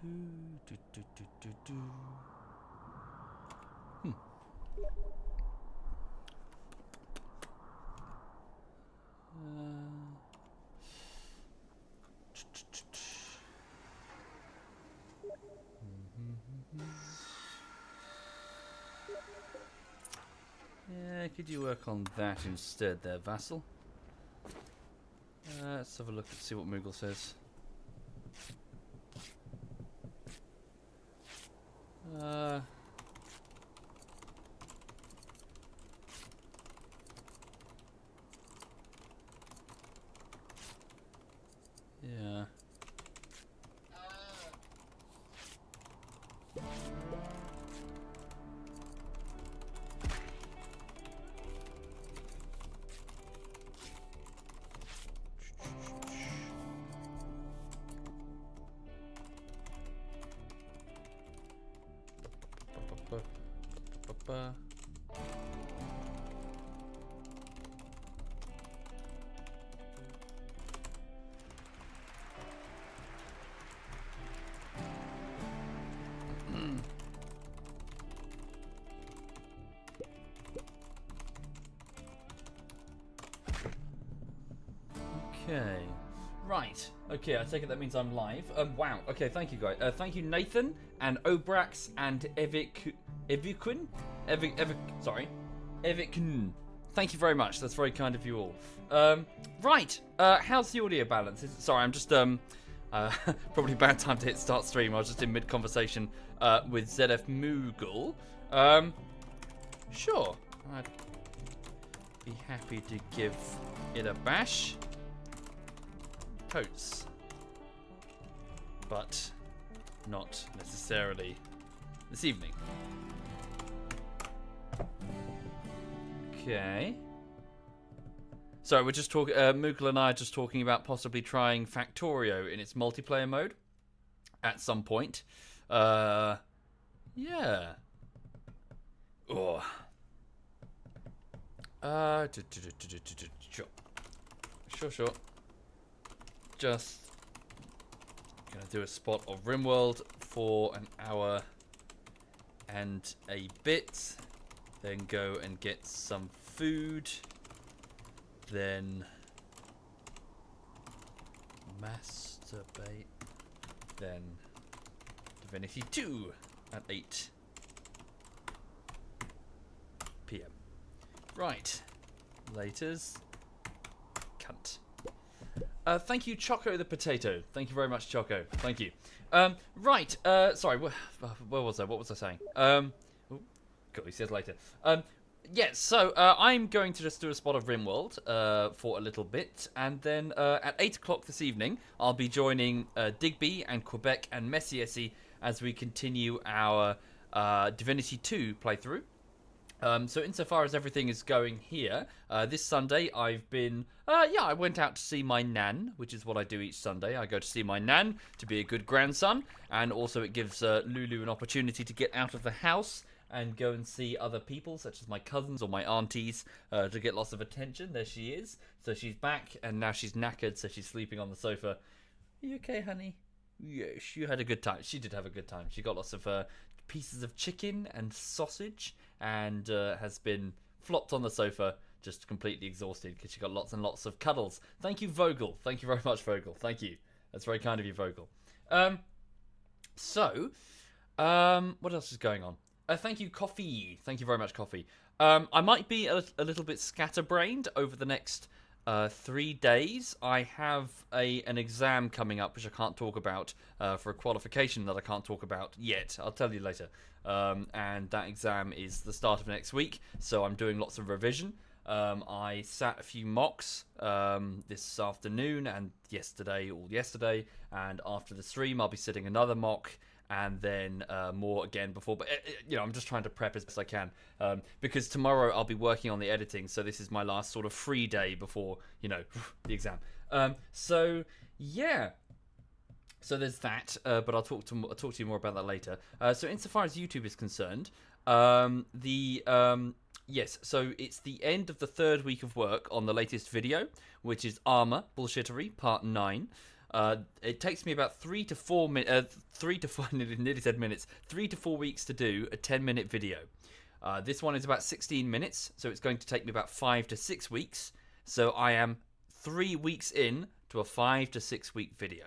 Hmm. Yeah, could you work on that instead there, vassal? Let's have a look and see what Moogle says. Yeah. Okay. Right. Okay, I take it that means I'm live. Wow. Okay, thank you, guys. Thank you, Nathan, and Obrax, and Evikun? Sorry. Evikun. Thank you very much. That's very kind of you all. Right. How's the audio balance? Sorry, I'm just, probably bad time to hit start stream. I was just in mid-conversation, with ZF Moogle. Sure. I'd be happy to give it a bash. Totes. But not necessarily this evening. Okay. So we're just talking, Moogle and I are just talking about possibly trying Factorio in its multiplayer mode at some point. Yeah. Oh. Sure. Just gonna do a spot of RimWorld for an hour and a bit, then go and get some food, then masturbate, then Divinity 2 at 8 PM. Right, laters, cunt. Thank you, Choco the Potato. Thank you very much, Choco. Thank you. Right. Sorry. Where was I? What was I saying? Oh, God, he says later. Yes. So I'm going to just do a spot of RimWorld for a little bit, and then at 8 o'clock this evening, I'll be joining Digby and Quebec and Messiesi as we continue our Divinity 2 playthrough. So insofar as everything is going here, this Sunday I've been, I went out to see my nan, which is what I do each Sunday. I go to see my nan to be a good grandson, and also it gives Lulu an opportunity to get out of the house and go and see other people, such as my cousins or my aunties, to get lots of attention. There she is. So she's back, and now she's knackered, so she's sleeping on the sofa. Are you okay, honey? Yes, you had a good time. She did have a good time. She got lots of pieces of chicken and sausage, and has been flopped on the sofa, just completely exhausted because she got lots and lots of cuddles. Thank you, Vogel. Thank you very much, Vogel. Thank you. That's very kind of you, Vogel. What else is going on? Thank you, Coffee. Thank you very much, Coffee. I might be a little bit scatterbrained over the next 3 days. I have an exam coming up, which I can't talk about, for a qualification that I can't talk about yet. I'll tell you later. And that exam is the start of next week, so I'm doing lots of revision. I sat a few mocks this afternoon and yesterday, and after the stream I'll be sitting another mock, and then more again before. But I'm just trying to prep as best I can, because tomorrow I'll be working on the editing, so this is my last sort of free day before the exam. So yeah. So there's that, but I'll talk to you more about that later. So insofar as YouTube is concerned, yes, so it's the end of the 3rd week of work on the latest video, which is Armor Bullshittery Part 9. It takes me about 3 to 4 minutes, 3 to 4, nearly said minutes, 3 to 4 weeks to do a 10-minute video. This one is about 16 minutes, so it's going to take me about 5 to 6 weeks. So I am 3 weeks in to a 5 to 6 week video.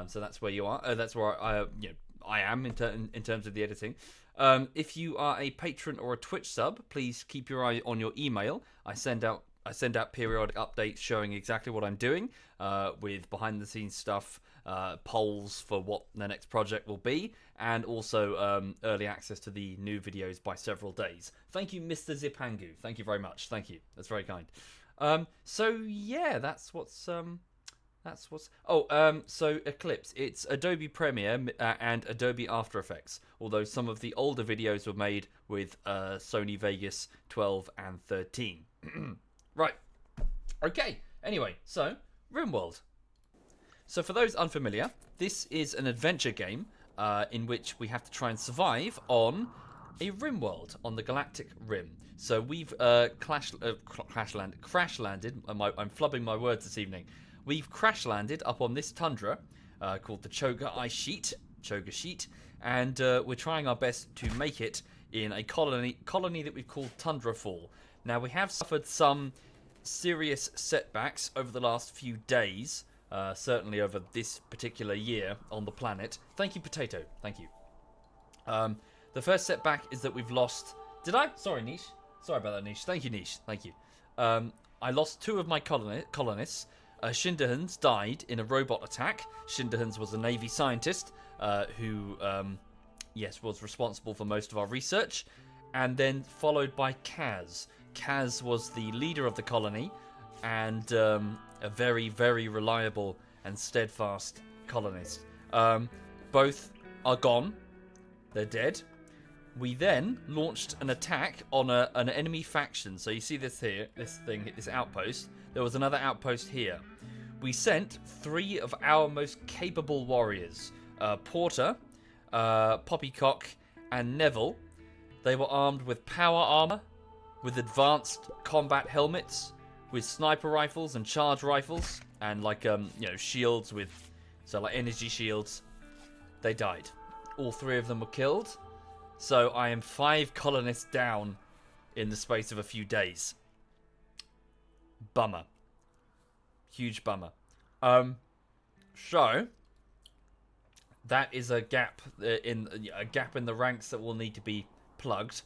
So that's where you are. That's where I am in terms of the editing. If you are a patron or a Twitch sub, please keep your eye on your email. I send out periodic updates showing exactly what I'm doing, with behind the scenes stuff, polls for what the next project will be, and also early access to the new videos by several days. Thank you, Mr. Zipangu. Thank you very much. Thank you. That's very kind. So yeah, that's what's. So Eclipse, it's Adobe Premiere and Adobe After Effects, although some of the older videos were made with Sony Vegas 12 and 13. Right. Okay. Anyway, so RimWorld. So for those unfamiliar, this is an adventure game in which we have to try and survive on a RimWorld on the galactic rim. So we've crash landed. I'm flubbing my words this evening. We've crash landed up on this tundra called the Choga Sheet, and we're trying our best to make it in a colony that we've called Tundra Fall. Now we have suffered some serious setbacks over the last few days, certainly over this particular year on the planet. Thank you, Potato. Thank you. The first setback is that we've lost... Did I? Sorry, Niche. Sorry about that, Niche. Thank you, Niche. Thank you. I lost 2 of my colonists. Shinderhands died in a robot attack. Shinderhands was a Navy scientist who, was responsible for most of our research. And then followed by Kaz. Kaz was the leader of the colony and a very, very reliable and steadfast colonist. Both are gone. They're dead. We then launched an attack on an enemy faction. So you see this here, this outpost. There was another outpost here. We sent 3 of our most capable warriors, Porter, Poppycock, and Neville. They were armed with power armor, with advanced combat helmets, with sniper rifles and charge rifles, and shields like energy shields. They died. All 3 of them were killed. So I am 5 colonists down in the space of a few days. Bummer. Huge bummer. So that is a gap in the ranks that will need to be plugged.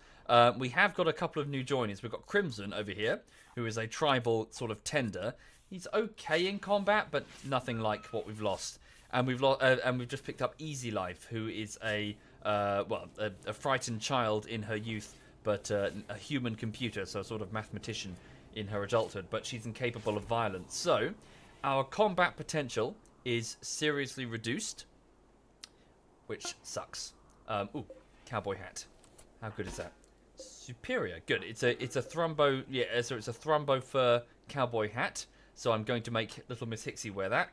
We have got a couple of new joiners. We've got Crimson over here, who is a tribal sort of tender. He's okay in combat, but nothing like what we've lost. And we've just picked up Easy Life, who is a frightened child in her youth, but a human computer, so a sort of mathematician in her adulthood, but she's incapable of violence. So our combat potential is seriously reduced, which sucks. Cowboy hat. How good is that? Superior. Good. It's a Thrumbo. Yeah. So it's a Thrumbo fur cowboy hat. So I'm going to make little Miss Hixie wear that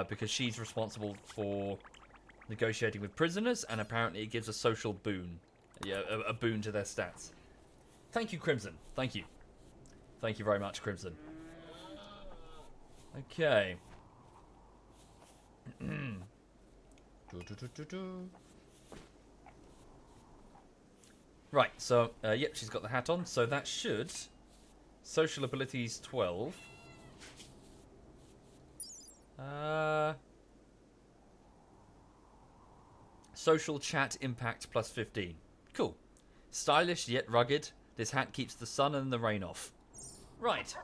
because she's responsible for negotiating with prisoners, and apparently it gives a social boon. Yeah, a boon to their stats. Thank you, Crimson. Thank you. Thank you very much, Crimson. Okay. Right, so, yep, she's got the hat on, so that should... Social abilities 12. Social chat impact plus 15. Cool. Stylish yet rugged. This hat keeps the sun and the rain off. Right.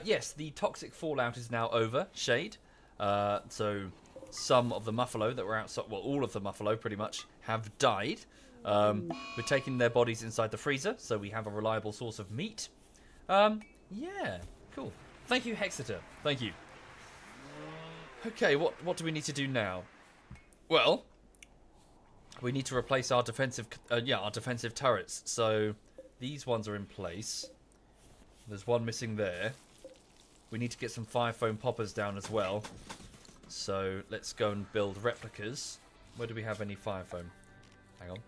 Yes, the toxic fallout is now over. Shade. So some of the Muffalo that were outside, well, all of the Muffalo pretty much have died. We're taking their bodies inside the freezer, so we have a reliable source of meat. Yeah, cool. Thank you, Hexeter. Thank you. Okay, what do we need to do now? Well, we need to replace our defensive turrets. So these ones are in place. There's one missing there. We need to get some fire foam poppers down as well. So let's go and build replicas. Where do we have any fire foam? Hang on.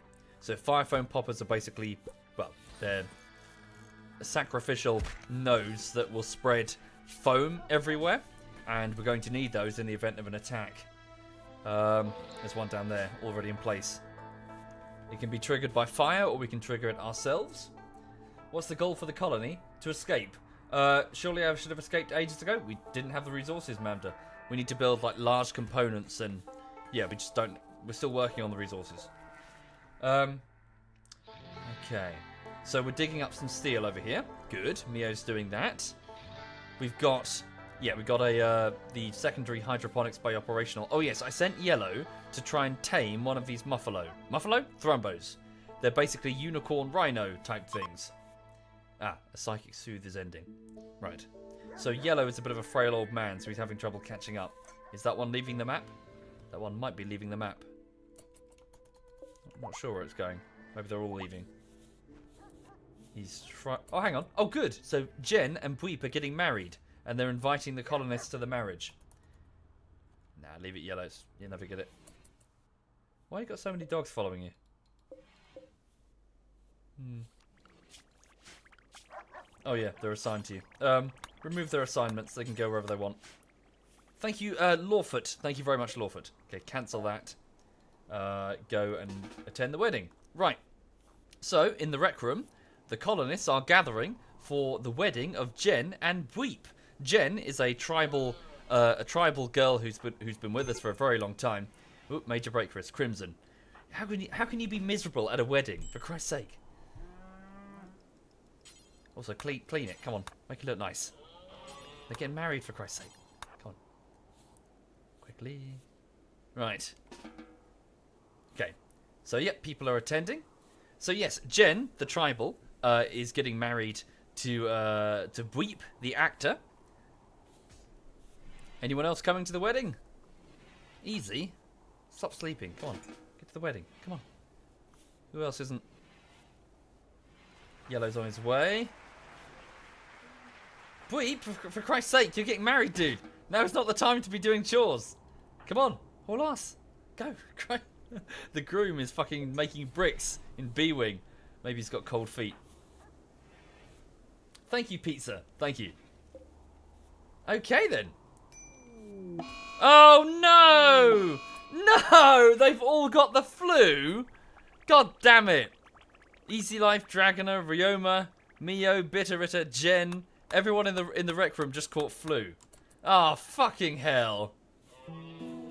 So fire foam poppers are basically, well, they're sacrificial nodes that will spread foam everywhere. and we're going to need those in the event of an attack. There's one down there already in place. It can be triggered by fire, or we can trigger it ourselves. What's the goal for the colony? To escape. Surely I should have escaped ages ago. We didn't have the resources, Mamda. We need to build like large components, and yeah, we just don't. We're still working on the resources. Okay. So we're digging up some steel over here. Good. Mio's doing that. We've got the secondary hydroponics bay operational. Oh yes, I sent Yellow to try and tame one of these Muffalo Thrumbos. They're basically unicorn rhino type things. Ah, a psychic soothe is ending. Right. So Yellow is a bit of a frail old man, so he's having trouble catching up. Is that one leaving the map? That one might be leaving the map. I'm not sure where it's going. Maybe they're all leaving. Oh, hang on. Oh, good. So Jen and Bweep are getting married, and they're inviting the colonists to the marriage. Nah, leave it, Yellows. You'll never get it. Why you got so many dogs following you? Oh yeah, they're assigned to you. Remove their assignments. They can go wherever they want. Thank you, Lawfoot. Thank you very much, Lawfoot. Okay, cancel that. Go and attend the wedding. Right. So, in the rec room, the colonists are gathering for the wedding of Jen and Bweep. Jen is a tribal girl who's been with us for a very long time. Oop, major break, Chris. Crimson. How can you be miserable at a wedding? For Christ's sake. Also, clean it. Come on, make it look nice. They're getting married, for Christ's sake. Come on. Quickly. Right. Okay. So, yep, people are attending. So, yes, Jen, the tribal, is getting married to Bweep, the actor. Anyone else coming to the wedding? Easy. Stop sleeping. Come on. Get to the wedding. Come on. Who else isn't? Yellow's on his way. Bweep, for Christ's sake, you're getting married, dude. Now is not the time to be doing chores. Come on, haul ass. Go. The groom is fucking making bricks in B-Wing. Maybe he's got cold feet. Thank you, pizza. Thank you. Okay, then. Oh, no! No! They've all got the flu? God damn it. Easy Life, Dragoner, Ryoma, Mio, Bitterritter, Jen... Everyone in the rec room just caught flu. Ah, oh, fucking hell.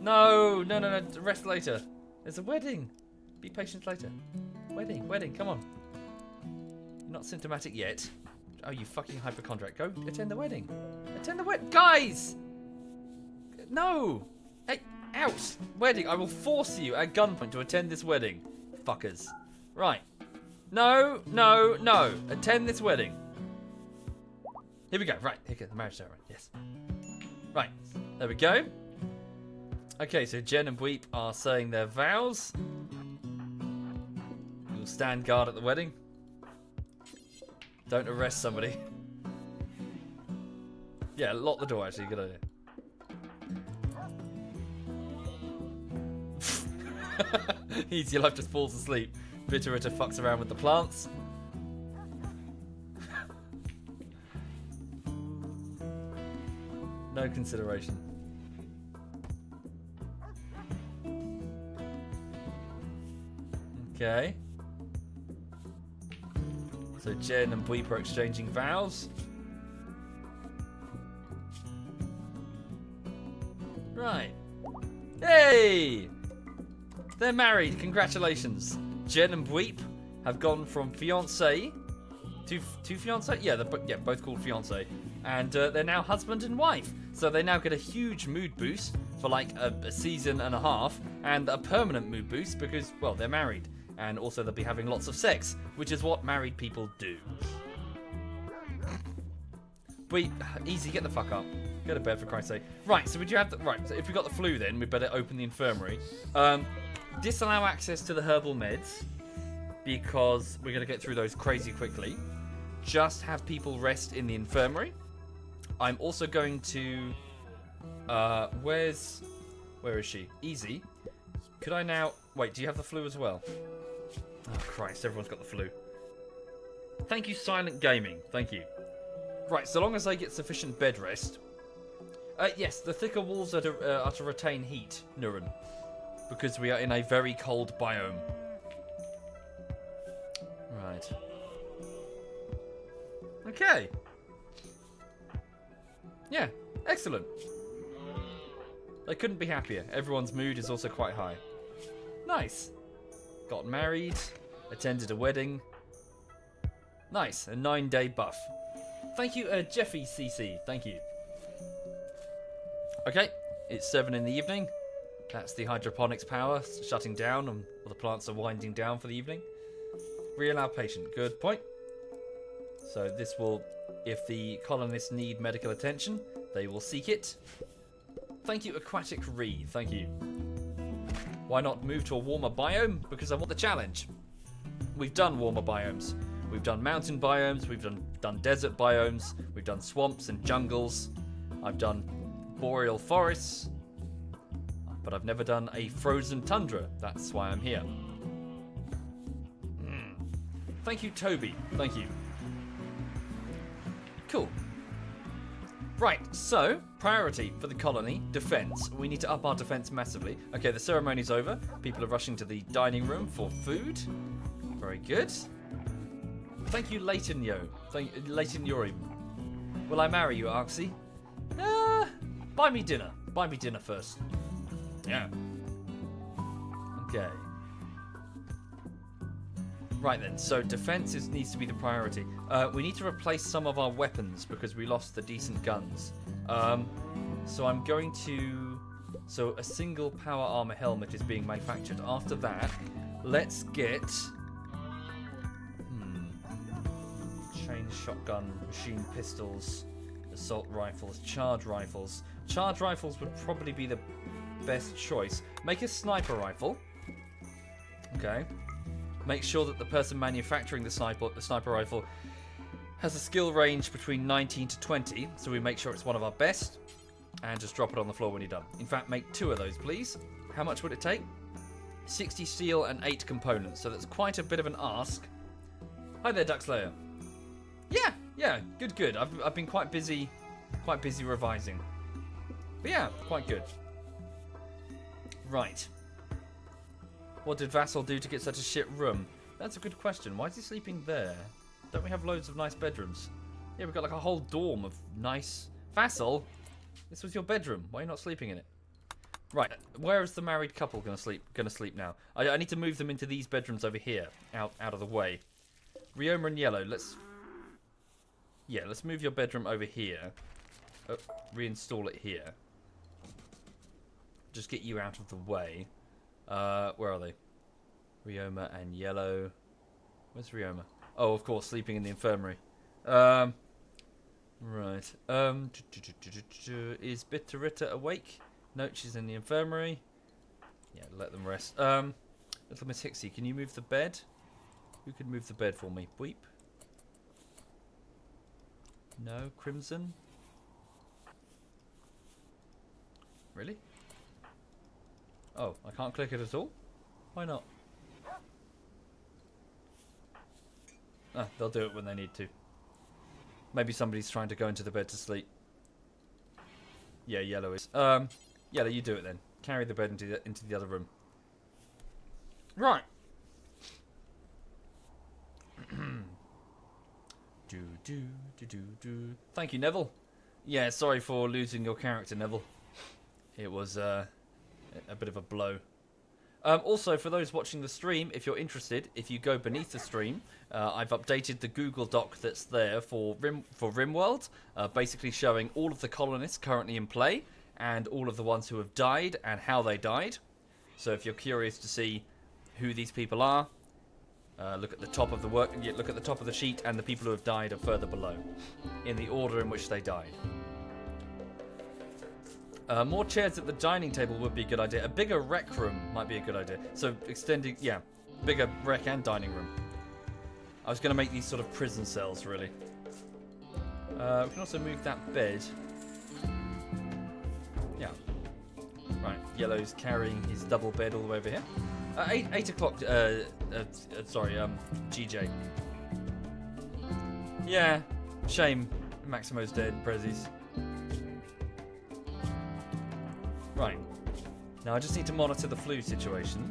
No. Rest later. There's a wedding. Be patient later. Wedding. Come on. You're not symptomatic yet. Oh, you fucking hypochondriac. Go attend the wedding. Attend the wedding. Guys! No. Hey, out. Wedding. I will force you at gunpoint to attend this wedding. Fuckers. Right. No. Attend this wedding. Here we go. Right. Here goes the marriage ceremony. Yes. Right. There we go. Okay, so Jen and Bweep are saying their vows. You'll stand guard at the wedding. Don't arrest somebody. Yeah, lock the door, actually. Good idea. Easy Life just falls asleep. Bitterritter fucks around with the plants. No consideration. Okay. So Jen and Bweep are exchanging vows. Right. Hey! They're married. Congratulations. Jen and Bweep have gone from fiancé to fiancé? Yeah, they're both called fiancé. And they're now husband and wife. So they now get a huge mood boost for like a season and a half. And a permanent mood boost because, well, they're married. And also they'll be having lots of sex, which is what married people do. Wait, easy, get the fuck up. Go to bed, for Christ's sake. Right, so would you have the... Right, so if we got the flu then, we better open the infirmary. Disallow access to the herbal meds, because we're going to get through those crazy quickly. Just have people rest in the infirmary. I'm also going to... Where is she? Easy. Could I now... Wait, do you have the flu as well? Oh, Christ, everyone's got the flu. Thank you, Silent Gaming. Thank you. Right, so long as they get sufficient bed rest, Yes, the thicker walls are to retain heat, Nuren, because we are in a very cold biome. Right. Okay. Yeah, excellent. I couldn't be happier. Everyone's mood is also quite high. Nice. Got married, attended a wedding. Nice, a 9-day buff. Thank you, Jeffy CC. Thank you. Okay, it's 7 in the evening. That's the hydroponics power shutting down and all the plants are winding down for the evening. Reallow patient. Good point. So this will, if the colonists need medical attention, they will seek it. Thank you, Aquatic Re. Thank you. Why not move to a warmer biome? Because I want the challenge. We've done warmer biomes. We've done mountain biomes. We've done desert biomes. We've done swamps and jungles. I've done boreal forests. But I've never done a frozen tundra. That's why I'm here. Thank you, Toby. Thank you. Cool. Right, so, priority for the colony, defense. We need to up our defense massively. Okay, the ceremony's over. People are rushing to the dining room for food. Very good. Thank you, Leighton Yori. Will I marry you, Arksy? Buy me dinner. Buy me dinner first. Yeah. Okay. Right then, so defense needs to be the priority. We need to replace some of our weapons because we lost the decent guns. So I'm going to... So a single power armor helmet is being manufactured. After that, let's get... Chain shotgun, machine pistols, assault rifles, charge rifles. Charge rifles would probably be the best choice. Make a sniper rifle. Okay. Make sure that the person manufacturing the sniper rifle has a skill range between 19 to 20, so we make sure it's one of our best, and just drop it on the floor when you're done. In fact, make 2 of those, please. How much would it take? 60 steel and 8 components, so that's quite a bit of an ask. Hi there, Duckslayer. Yeah, good. I've been quite busy revising. But yeah, quite good. Right. What did Vassal do to get such a shit room? That's a good question. Why is he sleeping there? Don't we have loads of nice bedrooms? Yeah, we've got like a whole dorm of nice... Vassal, this was your bedroom. Why are you not sleeping in it? Right, where is the married couple gonna sleep now? I need to move them into these bedrooms over here, out of the way. Rioma and Yellow, let's move your bedroom over here. Reinstall it here. Just get you out of the way. Where are they? Rioma and Yellow. Where's Rioma? Oh, of course, sleeping in the infirmary. Right. Is Bitterita awake? No, she's in the infirmary. Yeah, let them rest. Little Miss Hixie, can you move the bed? Who could move the bed for me? Bleep. No, Crimson. Really? Oh, I can't click it at all? Why not? They'll do it when they need to. Maybe somebody's trying to go into the bed to sleep. Yeah, Yellow is. Yellow, you do it then. Carry the bed into the other room. Right. Thank you, Neville. Yeah, sorry for losing your character, Neville. It was a bit of a blow. Also, for those watching the stream, if you're interested, if you go beneath the stream, I've updated the Google Doc that's there for RimWorld, basically showing all of the colonists currently in play and all of the ones who have died and how they died. So if you're curious to see who these people are, look at the top of the sheet, and the people who have died are further below, in the order in which they died. More chairs at the dining table would be a good idea. A bigger rec room might be a good idea. So extending, yeah, bigger rec and dining room. I was going to make these sort of prison cells, really. We can also move that bed. Yeah. Right, Yellow's carrying his double bed all the way over here. 8 o'clock, GJ. Yeah, shame Maximo's dead, Prezzies. Right. Now I just need to monitor the flu situation.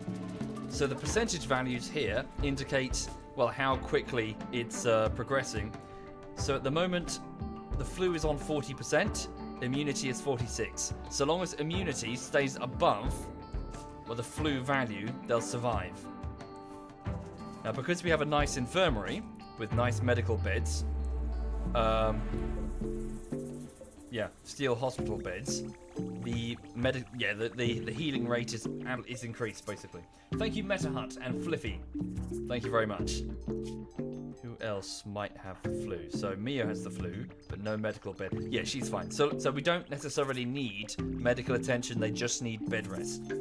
So the percentage values here indicate, well, how quickly it's progressing. So at the moment, the flu is on 40%, immunity is 46. So long as immunity stays above, well, the flu value, they'll survive. Now, because we have a nice infirmary with nice medical beds, steel hospital beds, the healing rate is increased, basically. Thank you, MetaHut and Fliffy. Thank you very much. Who else might have the flu? So Mia has the flu, but no medical bed. Yeah, she's fine. So we don't necessarily need medical attention. They just need bed rest.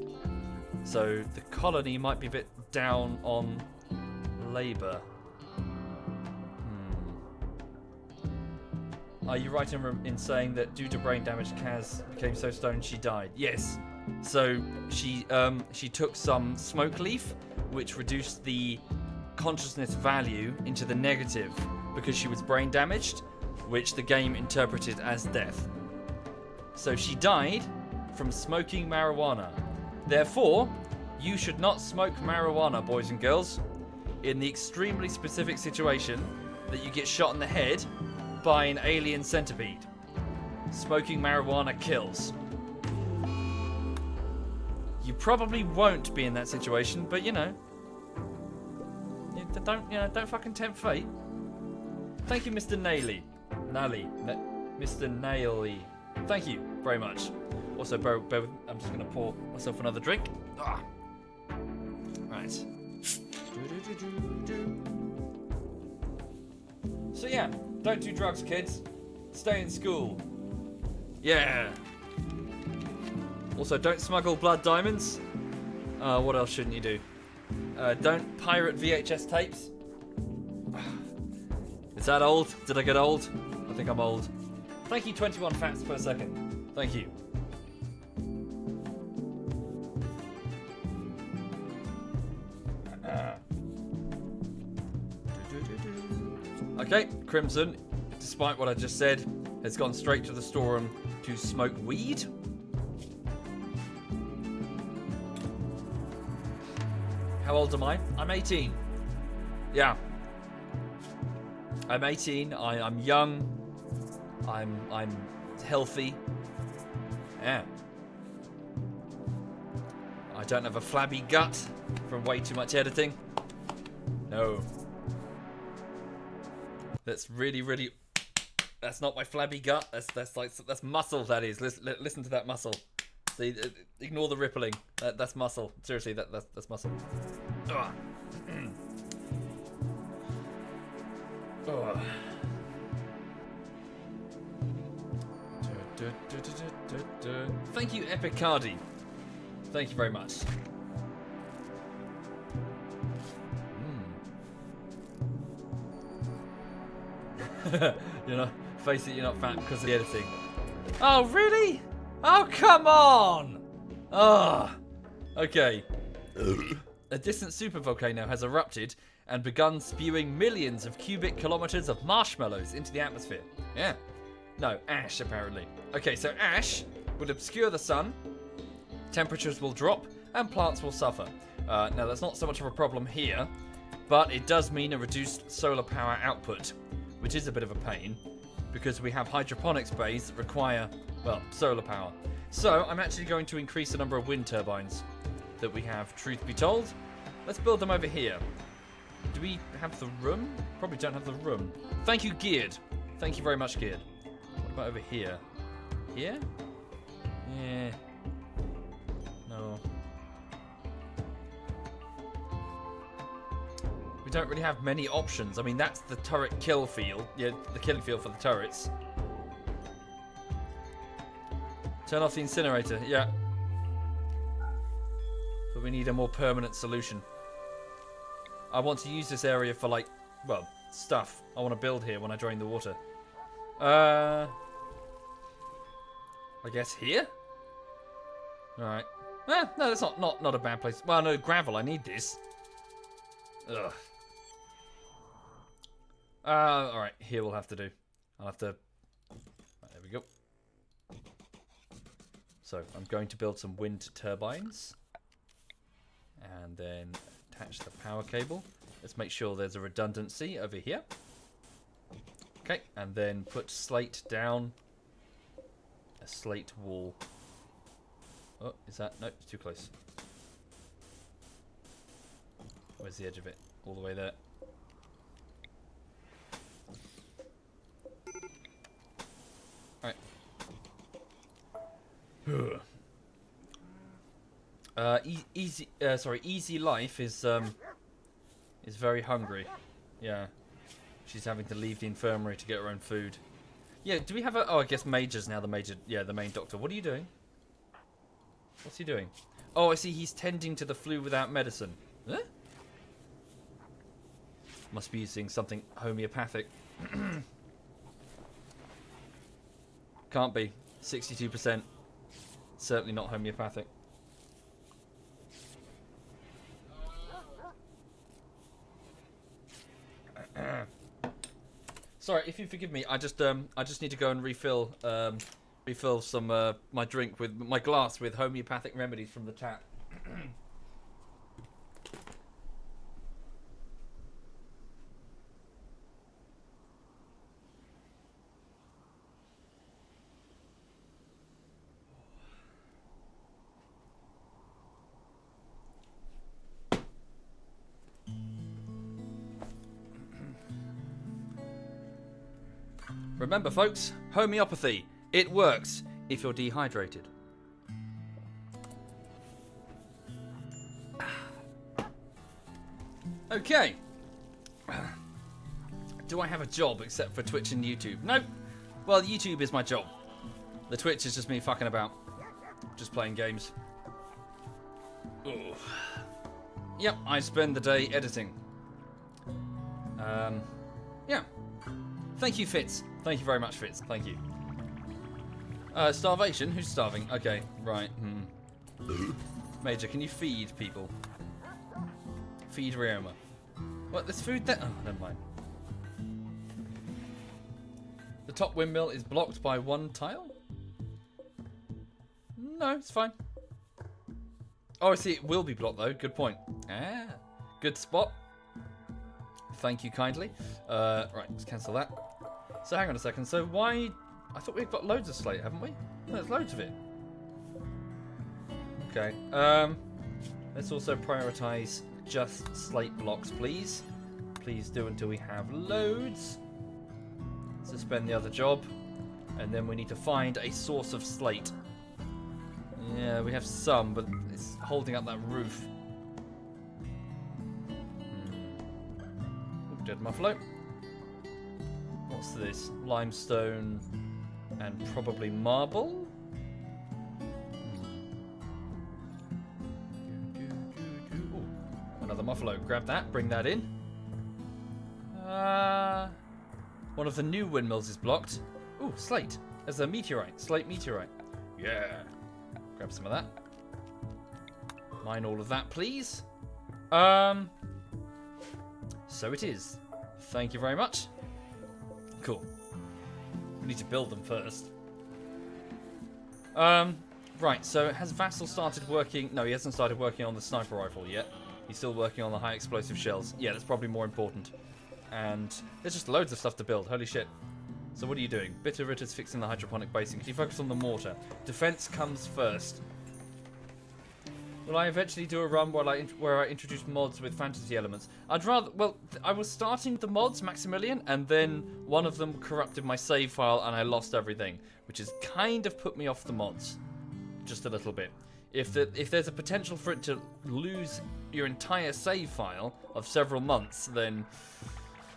So the colony might be a bit down on labour. Are you right in saying that due to brain damage, Kaz became so stoned she died? Yes. So she took some smoke leaf, which reduced the consciousness value into the negative because she was brain damaged, which the game interpreted as death. So she died from smoking marijuana. Therefore, you should not smoke marijuana, boys and girls, in the extremely specific situation that you get shot in the head by an alien centipede. Smoking marijuana kills. You probably won't be in that situation, but don't fucking tempt fate. Thank you, Mr. Nally. Mr. Naily. Thank you very much. Also, I'm just gonna pour myself another drink. Right. So yeah, don't do drugs, kids. Stay in school. Yeah. Also, don't smuggle blood diamonds. What else shouldn't you do? Don't pirate VHS tapes. Is that old? Did I get old? I think I'm old. Thank you, 21 fats per second. Thank you. Okay, Crimson, despite what I just said, has gone straight to the storeroom to smoke weed. How old am I? I'm 18. Yeah. I'm 18. I'm young. I'm healthy. Yeah. I don't have a flabby gut from way too much editing. No. That's really. That's not my flabby gut. That's muscle. That is. Listen to that muscle. See, ignore the rippling. That's muscle. Seriously, that's muscle. Ugh. Ugh. Thank you, Epicardi. Thank you very much. Face it, you're not fat because of the editing. Oh, really? Oh, come on! Oh, okay. A distant supervolcano has erupted and begun spewing millions of cubic kilometers of marshmallows into the atmosphere. Yeah. No, ash, apparently. Okay, so ash will obscure the sun, temperatures will drop, and plants will suffer. Now, that's not so much of a problem here, but it does mean a reduced solar power output, which is a bit of a pain, because we have hydroponics bays that require, well, solar power. So, I'm actually going to increase the number of wind turbines that we have, truth be told. Let's build them over here. Do we have the room? Probably don't have the room. Thank you, Geared. Thank you very much, Geared. What about over here? Here? Yeah. No. We don't really have many options. I mean, that's the turret kill field. Yeah, the killing field for the turrets. Turn off the incinerator. Yeah. But we need a more permanent solution. I want to use this area for, like, well, stuff. I want to build here when I drain the water. I guess here? Alright. No, that's not a bad place. Well, no, gravel. I need this. Ugh. Alright, here we'll have to do. I'll have to... Right, there we go. So I'm going to build some wind turbines. And then attach the power cable. Let's make sure there's a redundancy over here. Okay, and then put slate down. A slate wall. Oh, is that? No, it's too close. Where's the edge of it? All the way there. Alright. Easy Life is very hungry. Yeah. She's having to leave the infirmary to get her own food. Yeah, do we have a... Oh, I guess Major's now the major... Yeah, the main doctor. What are you doing? What's he doing? Oh, I see. He's tending to the flu without medicine. Huh? Must be using something homeopathic. Can't be. 62%. Certainly not homeopathic. Sorry, if you forgive me, I just need to go and refill some my drink with my glass with homeopathic remedies from the tap. Remember, folks, homeopathy, it works if you're dehydrated. Okay. Do I have a job except for Twitch and YouTube? Nope. Well, YouTube is my job. The Twitch is just me fucking about. Just playing games. Ooh. Yep, I spend the day editing. Yeah. Thank you, Fitz. Thank you very much, Fitz. Thank you. Starvation? Who's starving? Okay, right. Major, can you feed people? Feed Rioma. What? There's food there? Oh, never mind. The top windmill is blocked by one tile? No, it's fine. Oh, I see. It will be blocked, though. Good point. Ah, good spot. Thank you kindly. Right, let's cancel that. So hang on a second. So why... I thought we've got loads of slate, haven't we? No, there's loads of it. Okay. Let's also prioritize just slate blocks, please. Please do until we have loads. Suspend the other job. And then we need to find a source of slate. Yeah, we have some, but it's holding up that roof. Ooh, dead muffalo. What's this? Limestone and probably marble? Ooh, another muffalo. Grab that, bring that in. One of the new windmills is blocked. Ooh, slate. There's a meteorite. Slate meteorite. Yeah. Grab some of that. Mine all of that, please. So it is. Thank you very much. Cool. We need to build them first. Right, so has Vassal started working? No, he hasn't started working on the sniper rifle yet. He's still working on the high explosive shells. Yeah, that's probably more important. And there's just loads of stuff to build. Holy shit. So what are you doing? Bitterritter's fixing the hydroponic basin. Can you focus on the mortar? Defense comes first. Will I eventually do a run where I introduce mods with fantasy elements? I'd rather... Well, I was starting the mods, Maximilian, and then one of them corrupted my save file and I lost everything, which has kind of put me off the mods. Just a little bit. If there's a potential for it to lose your entire save file of several months, then...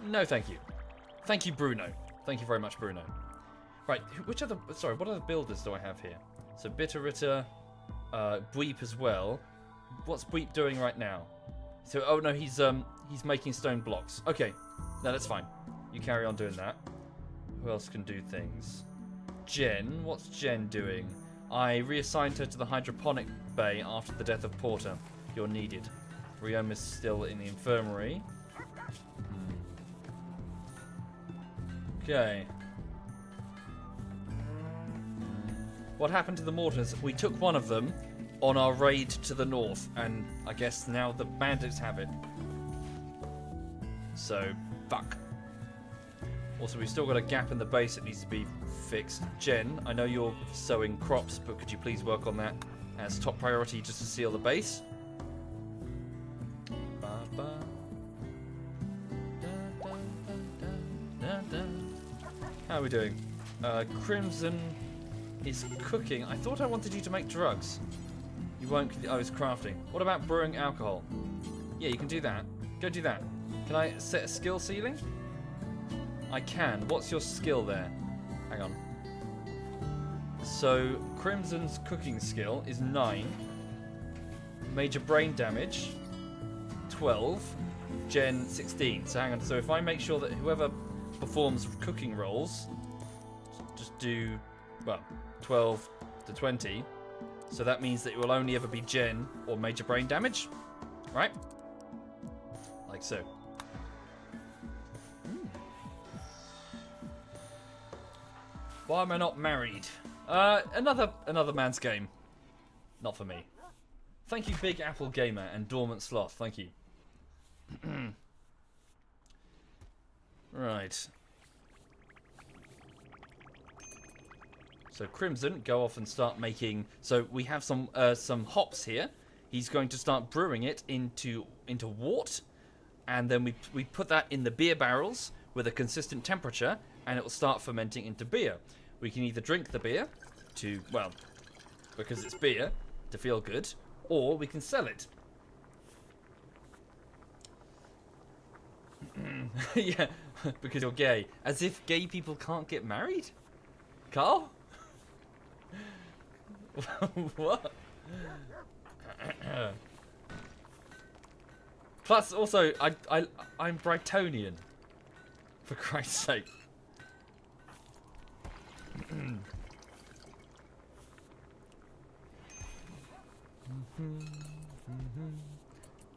No, thank you. Thank you, Bruno. Thank you very much, Bruno. Right, which other... Sorry, what other builders do I have here? So, Bitterritter... Bweep as well. What's Bweep doing right now? So, oh no, he's making stone blocks. Okay, no, that's fine. You carry on doing that. Who else can do things? Jen, what's Jen doing? I reassigned her to the hydroponic bay after the death of Porter. You're needed. Riom is still in the infirmary. Okay. What happened to the mortars? We took one of them on our raid to the north, and I guess now the bandits have it. So, fuck. Also, we've still got a gap in the base that needs to be fixed. Jen, I know you're sowing crops, but could you please work on that as top priority just to seal the base? How are we doing? Crimson is cooking. I thought I wanted you to make drugs. You won't. Oh, it's crafting. What about brewing alcohol? Yeah, you can do that. Go do that. Can I set a skill ceiling? I can. What's your skill there? Hang on. So, Crimson's cooking skill is 9. Major brain damage, 12. Gen, 16. So hang on. So if I make sure that whoever performs cooking rolls just do, well, 12 to 20. So that means that it will only ever be Gen or major brain damage. Right? Like so. Why am I not married? Another man's game. Not for me. Thank you, Big Apple Gamer and Dormant Sloth. Thank you. Right. So Crimson, go off and start making. So we have some hops here. He's going to start brewing it into wort, and then we put that in the beer barrels with a consistent temperature, and it will start fermenting into beer. We can either drink the beer to, well, because it's beer, to feel good, or we can sell it. Yeah, because you're gay. As if gay people can't get married? Carl? What? Plus, also, I'm Brightonian. For Christ's sake.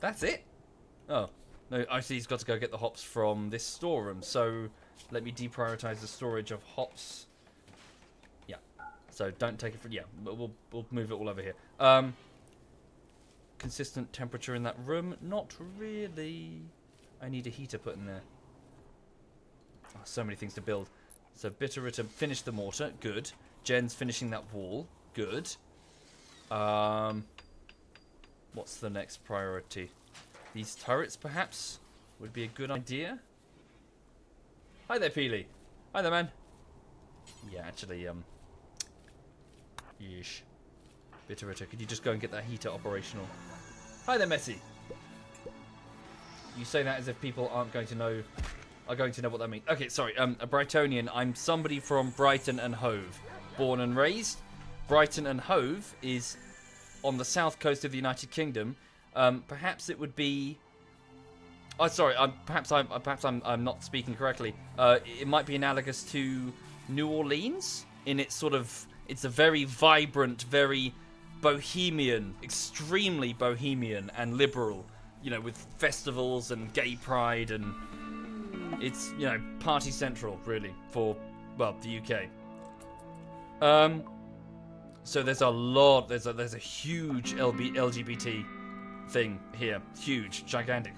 That's it? Oh. No, I see he's got to go get the hops from this storeroom. So, let me deprioritize the storage of hops. Yeah. So, don't take it for... Yeah, we'll move it all over here. Consistent temperature in that room? Not really. I need a heater put in there. Oh, so many things to build. So, Bitterritter finished the mortar. Good. Jen's finishing that wall. Good. What's the next priority? These turrets, perhaps, would be a good idea. Hi there, Peely. Hi there, man. Yeah, actually, yeesh. Bitterritter, could you just go and get that heater operational? Hi there, Messi. You say that as if people aren't going to know, are going to know what that means. Okay, sorry, a Brightonian. I'm somebody from Brighton and Hove. Born and raised. Brighton and Hove is on the south coast of the United Kingdom. Perhaps it would be. Oh, sorry. Perhaps I'm not speaking correctly. It might be analogous to New Orleans in its sort of. It's a very vibrant, very bohemian, extremely bohemian and liberal. You know, with festivals and gay pride, and it's, you know, party central really for, well, the UK. So there's a lot. There's a huge LGBT thing here. Huge, gigantic.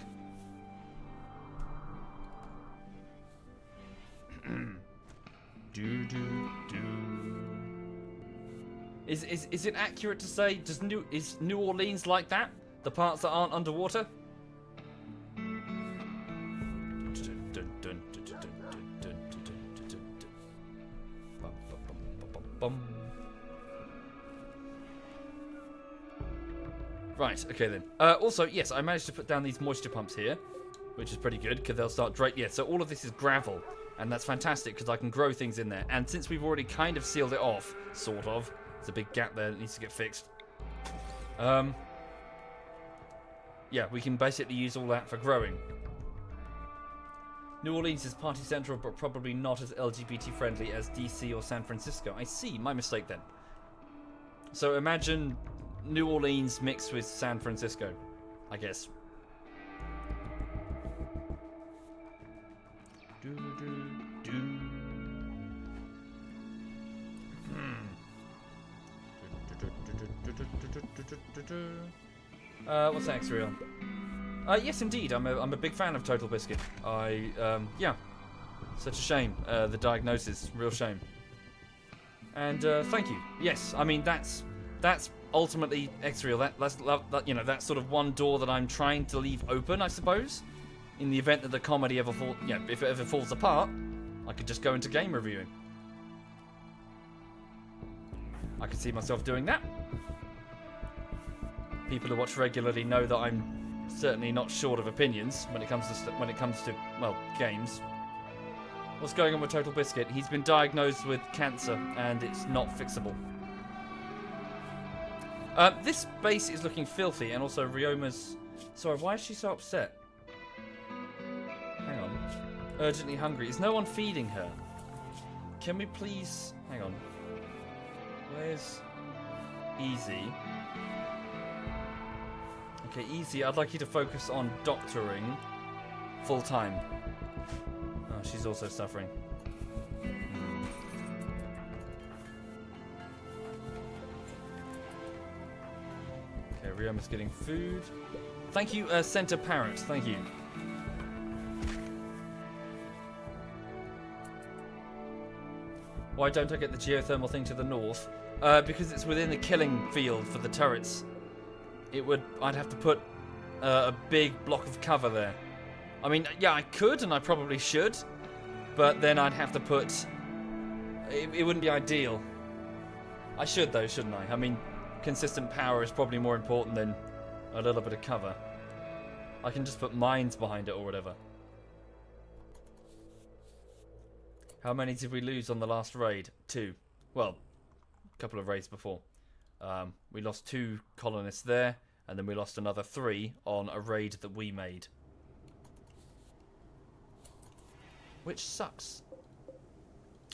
Is it accurate to say is New Orleans like that? The parts that aren't underwater? Right, okay then. Also, yes, I managed to put down these moisture pumps here, which is pretty good, because they'll start yeah, so all of this is gravel, and that's fantastic, because I can grow things in there. And since we've already kind of sealed it off, sort of, there's a big gap there that needs to get fixed. Yeah, we can basically use all that for growing. New Orleans is party central, but probably not as LGBT friendly as DC or San Francisco. I see, my mistake then. So imagine New Orleans mixed with San Francisco, I guess. What's that, X-Real? Yes, indeed. I'm a big fan of Total Biscuit. Yeah. Such a shame. The diagnosis, real shame. And thank you. Yes, I mean that's ultimately X-Real. That's you know, that's sort of one door that I'm trying to leave open, I suppose. In the event that the comedy ever if it ever falls apart, I could just go into game reviewing. I could see myself doing that. People who watch regularly know that I'm certainly not short of opinions when it comes to well, games. What's going on with Total Biscuit? He's been diagnosed with cancer and it's not fixable. This base is looking filthy, and also Ryoma's... Sorry, why is she so upset? Hang on. Urgently hungry. Is no one feeding her? Can we please... Hang on. Where's... Easy? Okay, Easy, I'd like you to focus on doctoring full time. Oh, she's also suffering. Okay, Ryoma's getting food. Thank you, Center Parrot. Thank you. Why don't I get the geothermal thing to the north? Because it's within the killing field for the turrets. I'd have to put a big block of cover there. I mean, yeah, I could, and I probably should, but then I'd have to put... It wouldn't be ideal. I should, though, shouldn't I? I mean, consistent power is probably more important than a little bit of cover. I can just put mines behind it or whatever. How many did we lose on the last raid? 2. Well, a couple of raids before. We lost 2 colonists there, and then we lost another 3 on a raid that we made. Which sucks.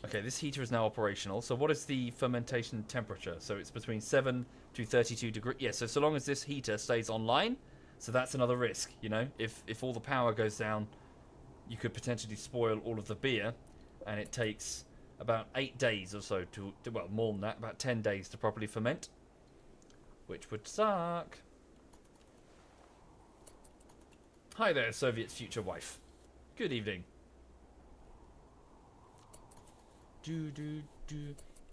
Okay, this heater is now operational. So what is the fermentation temperature? So it's between 7 to 32 degrees. Yeah, so long as this heater stays online, so that's another risk, you know? If all the power goes down, you could potentially spoil all of the beer, and it takes about 8 days or so to well, more than that, about 10 days to properly ferment, which would suck. Hi there, Soviet's future wife. Good evening.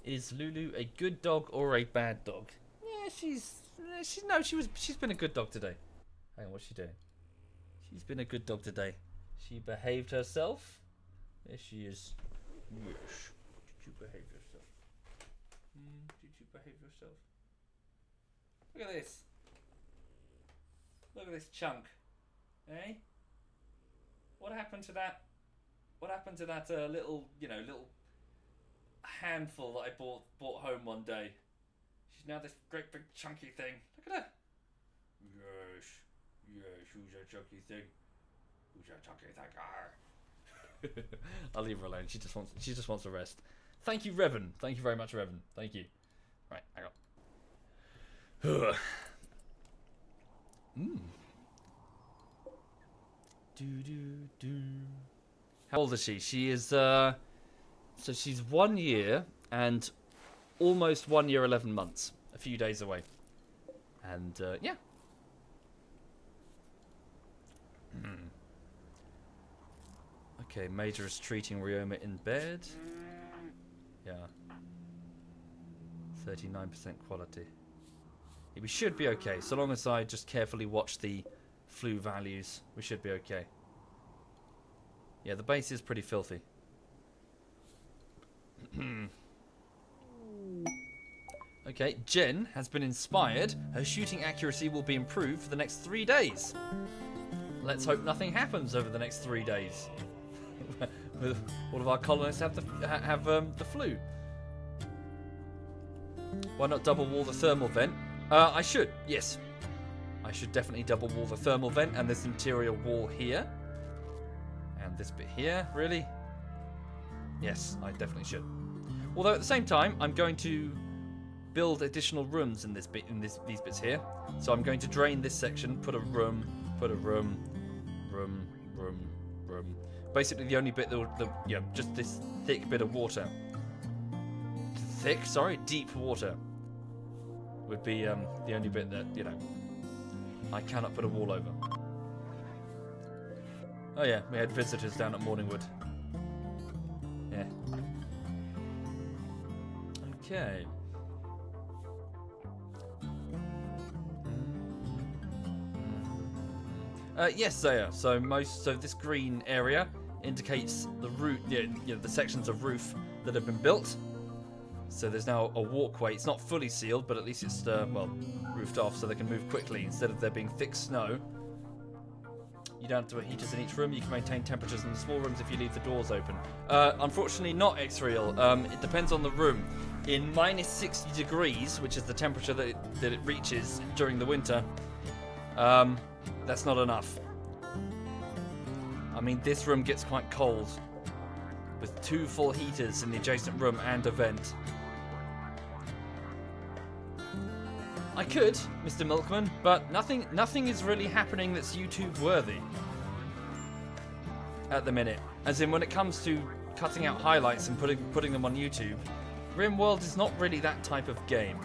Is Lulu a good dog or a bad dog? Yeah, she's been a good dog today. Hang on, what's she doing? She's been a good dog today. She behaved herself. There she is. Yes. Did you behave yourself? Did you behave yourself? Look at this. Look at this chunk. Eh? What happened to that? What happened to that little handful that I brought home one day? She's now this great big chunky thing. Look at her. Yes, who's a chunky thing? Who's a chunky thing? I'll leave her alone. She just wants a rest. Thank you, Revan. Thank you very much, Revan. Thank you. Right, hang on. How old is she? She is so she's 1 year and almost 1 year 11 months. A few days away. And yeah. Okay, Major is treating Ryoma in bed. Yeah. 39% quality. Yeah, we should be okay. So long as I just carefully watch the flu values, we should be okay. Yeah, the base is pretty filthy. Okay, Jen has been inspired. Her shooting accuracy will be improved for the next 3 days. Let's hope nothing happens over the next 3 days. All of our colonists have the flu. Why not double wall the thermal vent? I should, yes. I should definitely double wall the thermal vent and this interior wall here. And this bit here, really? Yes, I definitely should. Although at the same time, I'm going to build additional rooms in these bits here. So I'm going to drain this section, put a room, room. Basically the only bit that just this thick bit of water. Deep water. would be the only bit that, you know, I cannot put a wall over. Oh yeah, we had visitors down at Morningwood. Yeah. Okay. Yes, Zaya. So this green area indicates the route, the sections of roof that have been built. So there's now a walkway. It's not fully sealed, but at least it's roofed off, so they can move quickly instead of there being thick snow. You don't have to put heaters in each room. You can maintain temperatures in the small rooms if you leave the doors open. Unfortunately, not X-Real. It depends on the room. In minus 60 degrees, which is the temperature that it reaches during the winter, that's not enough. I mean, this room gets quite cold with 2 full heaters in the adjacent room and a vent. I could, Mr. Milkman, but nothing is really happening that's YouTube worthy at the minute. As in, when it comes to cutting out highlights and putting them on YouTube, RimWorld is not really that type of game.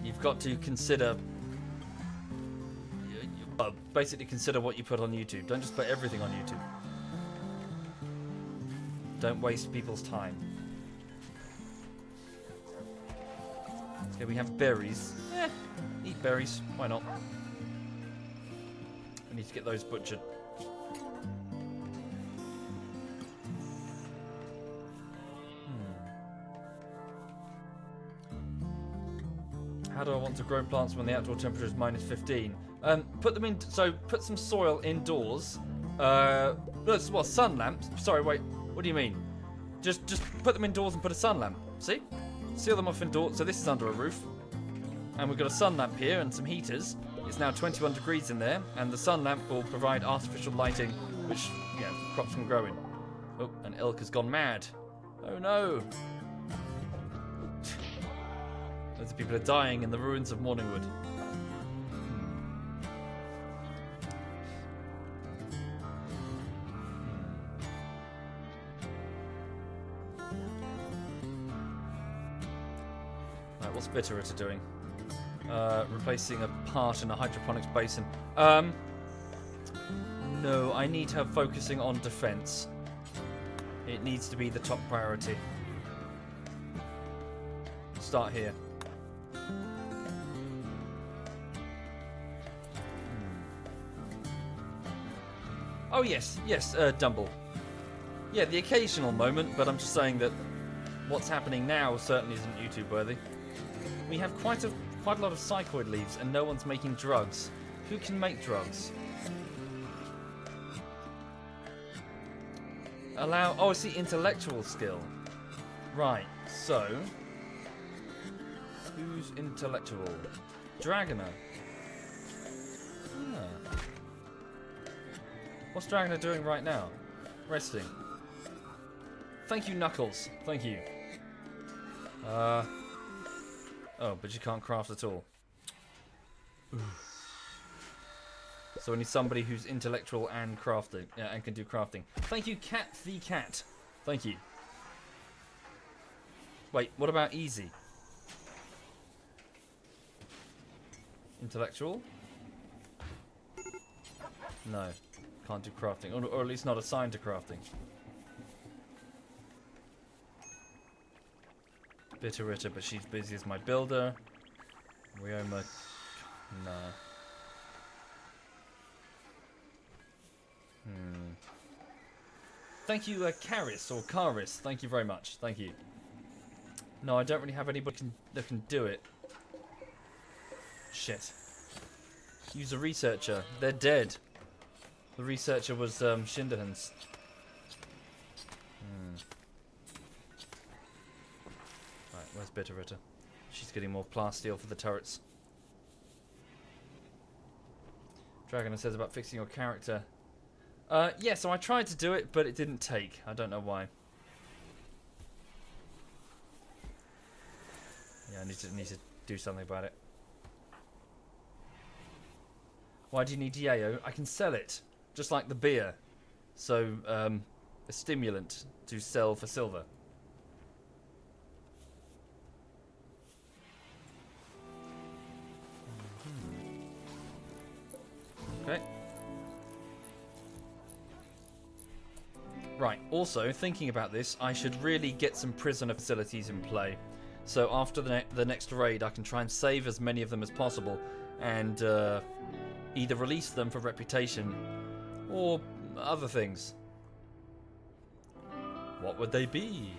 You've got to consider, basically consider what you put on YouTube. Don't just put everything on YouTube. Don't waste people's time. Okay, we have berries. Eat berries. Why not? I need to get those butchered. How do I want to grow plants when the outdoor temperature is minus 15? Put them in. So put some soil indoors. Sun lamps. Sorry, wait. What do you mean? Just put them indoors and put a sun lamp. See? Seal them off indoors. So this is under a roof. And we've got a sun lamp here and some heaters. It's now 21 degrees in there. And the sun lamp will provide artificial lighting, which, crops can grow in. Oh, and elk has gone mad. Oh no. Loads of people are dying in the ruins of Morningwood. Right, what's Bitterritter doing? Replacing a part in a hydroponics basin. No, I need her focusing on defense. It needs to be the top priority. Start here. Oh yes, Dumble. Yeah, the occasional moment, but I'm just saying that what's happening now certainly isn't YouTube worthy. We have quite a lot of psychoid leaves, and no one's making drugs. Who can make drugs? Allow. Oh, I see. Intellectual skill. Right. So, who's intellectual? Dragoner. Ah. What's Dragoner doing right now? Resting. Thank you, Knuckles. Thank you. Oh, but you can't craft at all. So I need somebody who's intellectual and crafting, and can do crafting. Thank you, Cat the Cat. Thank you. Wait, what about easy? Intellectual? No, can't do crafting, or at least not assigned to crafting. Bitterritter, but she's busy as my builder. Ryoma, nah. Thank you, Karis or Karis. Thank you very much. Thank you. No, I don't really have anybody that can do it. Shit. Use a researcher. They're dead. The researcher was Shinderhan's. Right, where's Bitterritter? She's getting more plasteel for the turrets. Dragoner says about fixing your character. Yeah, so I tried to do it, but it didn't take. I don't know why. Yeah, I need to do something about it. Why do you need Yayo? I can sell it, just like the beer. So, a stimulant to sell for silver. Okay. Right, also, thinking about this, I should really get some prisoner facilities in play. So after the next raid, I can try and save as many of them as possible and either release them for reputation or other things. What would they be?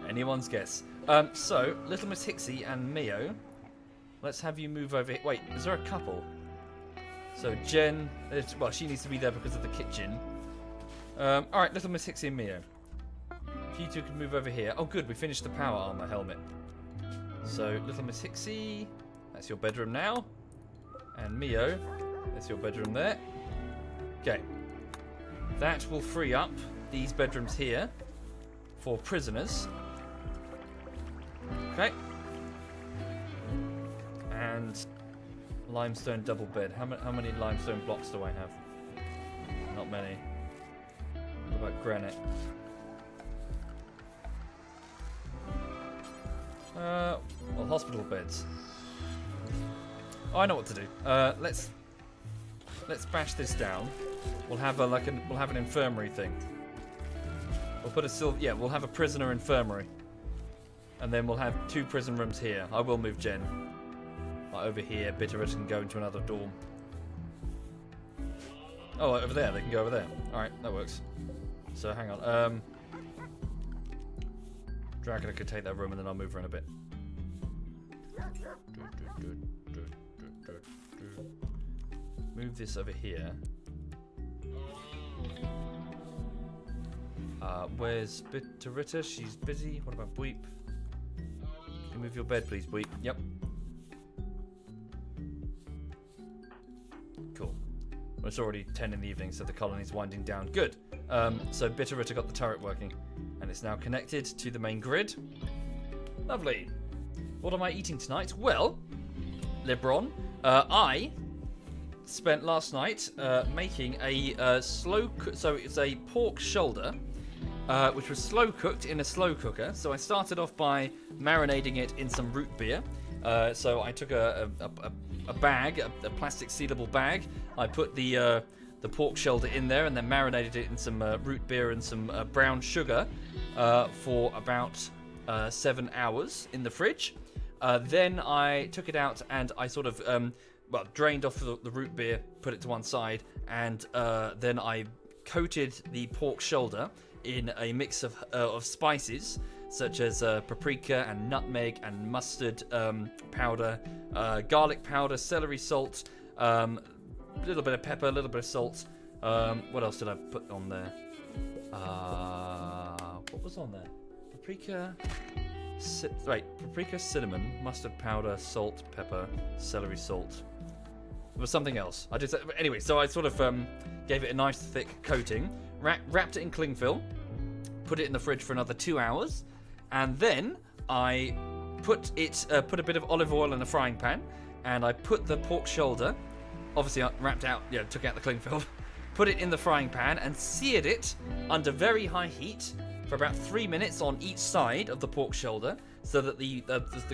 Anyone's guess. So, Little Miss Hixie and Mio, let's have you move over here. Wait, is there a couple? So Jen, well, she needs to be there because of the kitchen. Alright, Little Miss Hixie and Mio. If you two can move over here. Oh good, we finished the power armor helmet. So, Little Miss Hixie, that's your bedroom now. And Mio, that's your bedroom there. Okay. That will free up these bedrooms here for prisoners. Okay. And limestone double bed. How many limestone blocks do I have? Not many. What about granite? Well, hospital beds. Oh, I know what to do. Let's bash this down. We'll have we'll have an infirmary thing. We'll put we'll have a prisoner infirmary, and then we'll have 2 prison rooms here. I will move Jen over here. Bitterers can go into another dorm. Oh, over there. They can go over there. All right, that works. So hang on. Dracula could take that room, and then I'll move her in a bit. Move this over here. Where's Bitterita? She's busy. What about Bweep? Can you move your bed, please, Bweep? Yep. Cool. Well, it's already 10 in the evening, so the colony's winding down. Good. So Bitterita got the turret working, and it's now connected to the main grid. Lovely. What am I eating tonight? Well, Lebron, I spent last night making a so it's a pork shoulder, which was slow cooked in a slow cooker. So I started off by marinating it in some root beer. So I took a bag, a plastic sealable bag. I put the pork shoulder in there and then marinated it in some root beer and some brown sugar for about 7 hours in the fridge. Then I took it out and I sort of drained off the root beer, put it to one side, and then I coated the pork shoulder in a mix of spices such as paprika and nutmeg and mustard powder, garlic powder, celery salt, a little bit of pepper, a little bit of salt. What else did I put on there? What was on there? Paprika, cinnamon, mustard powder, salt, pepper, celery salt. There was something else. I did anyway. So I sort of gave it a nice thick coating, wrapped it in cling film, put it in the fridge for another 2 hours, and then I put a bit of olive oil in a frying pan, and I put the pork shoulder, obviously wrapped out, took out the cling film, put it in the frying pan and seared it under very high heat for about 3 minutes on each side of the pork shoulder, so that the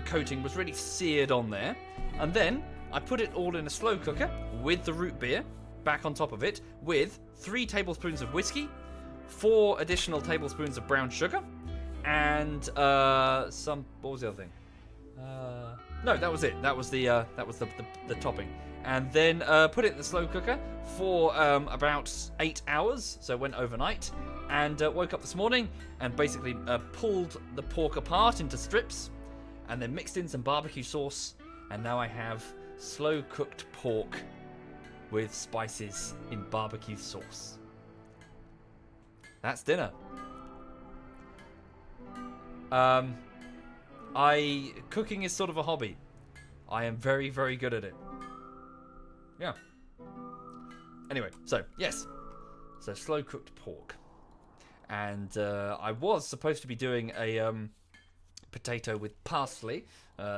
coating was really seared on there. And then I put it all in a slow cooker with the root beer back on top of it, with 3 tablespoons of whiskey, 4 additional tablespoons of brown sugar, and what was the other thing? No, that was it. That was the topping. And then put it in the slow cooker for about 8 hours, so it went overnight, and woke up this morning and basically pulled the pork apart into strips, and then mixed in some barbecue sauce, and now I have slow cooked pork with spices in barbecue sauce. That's dinner. Cooking is sort of a hobby. I am very, very good at it. Yeah. Anyway, so yes. So slow cooked pork. And I was supposed to be doing a potato with parsley.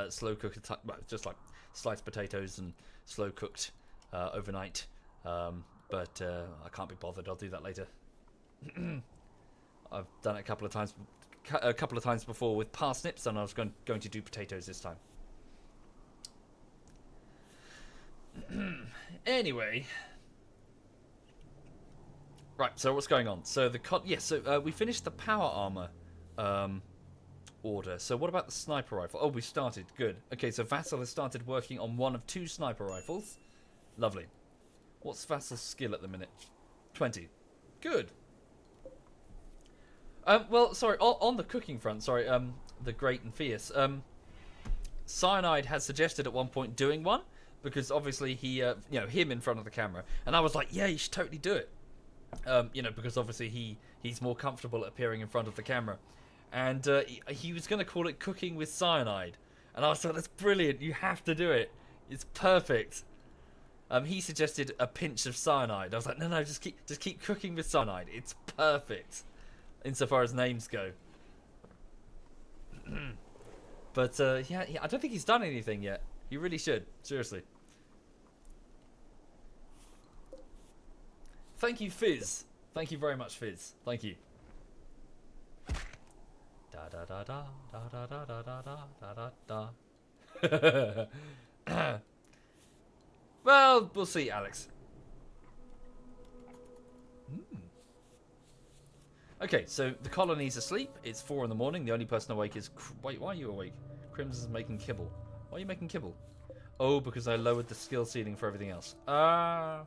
Slow cooked, just like sliced potatoes and slow cooked overnight. But I can't be bothered. I'll do that later. I've done it a couple of times before with parsnips, and I was going to do potatoes this time. Anyway, right. So what's going on? So we finished the power armor order. So what about the sniper rifle? Oh, we started. Good. Okay, so Vassal has started working on one of 2 sniper rifles. Lovely. What's Vassal's skill at the minute? 20. Good. Well, sorry. On the cooking front, sorry. The Great and Fierce. Cyanide has suggested at one point doing one. Because obviously he, him in front of the camera, and I was like, yeah, you should totally do it. Because obviously he's more comfortable at appearing in front of the camera, and he was going to call it cooking with cyanide, and I was like, that's brilliant, you have to do it, it's perfect. He suggested a pinch of cyanide. I was like, no, just keep cooking with cyanide. It's perfect, insofar as names go. But yeah, I don't think he's done anything yet. You really should, seriously. Thank you, Fizz. Thank you very much, Fizz. Thank you. Da da da da da da da da da da da. Well, we'll see, Alex. Okay, so the colony's asleep. It's 4 in the morning. The only person awake is... Wait, why are you awake? Crimson's making kibble. Why are you making kibble? Oh, because I lowered the skill ceiling for everything else. No.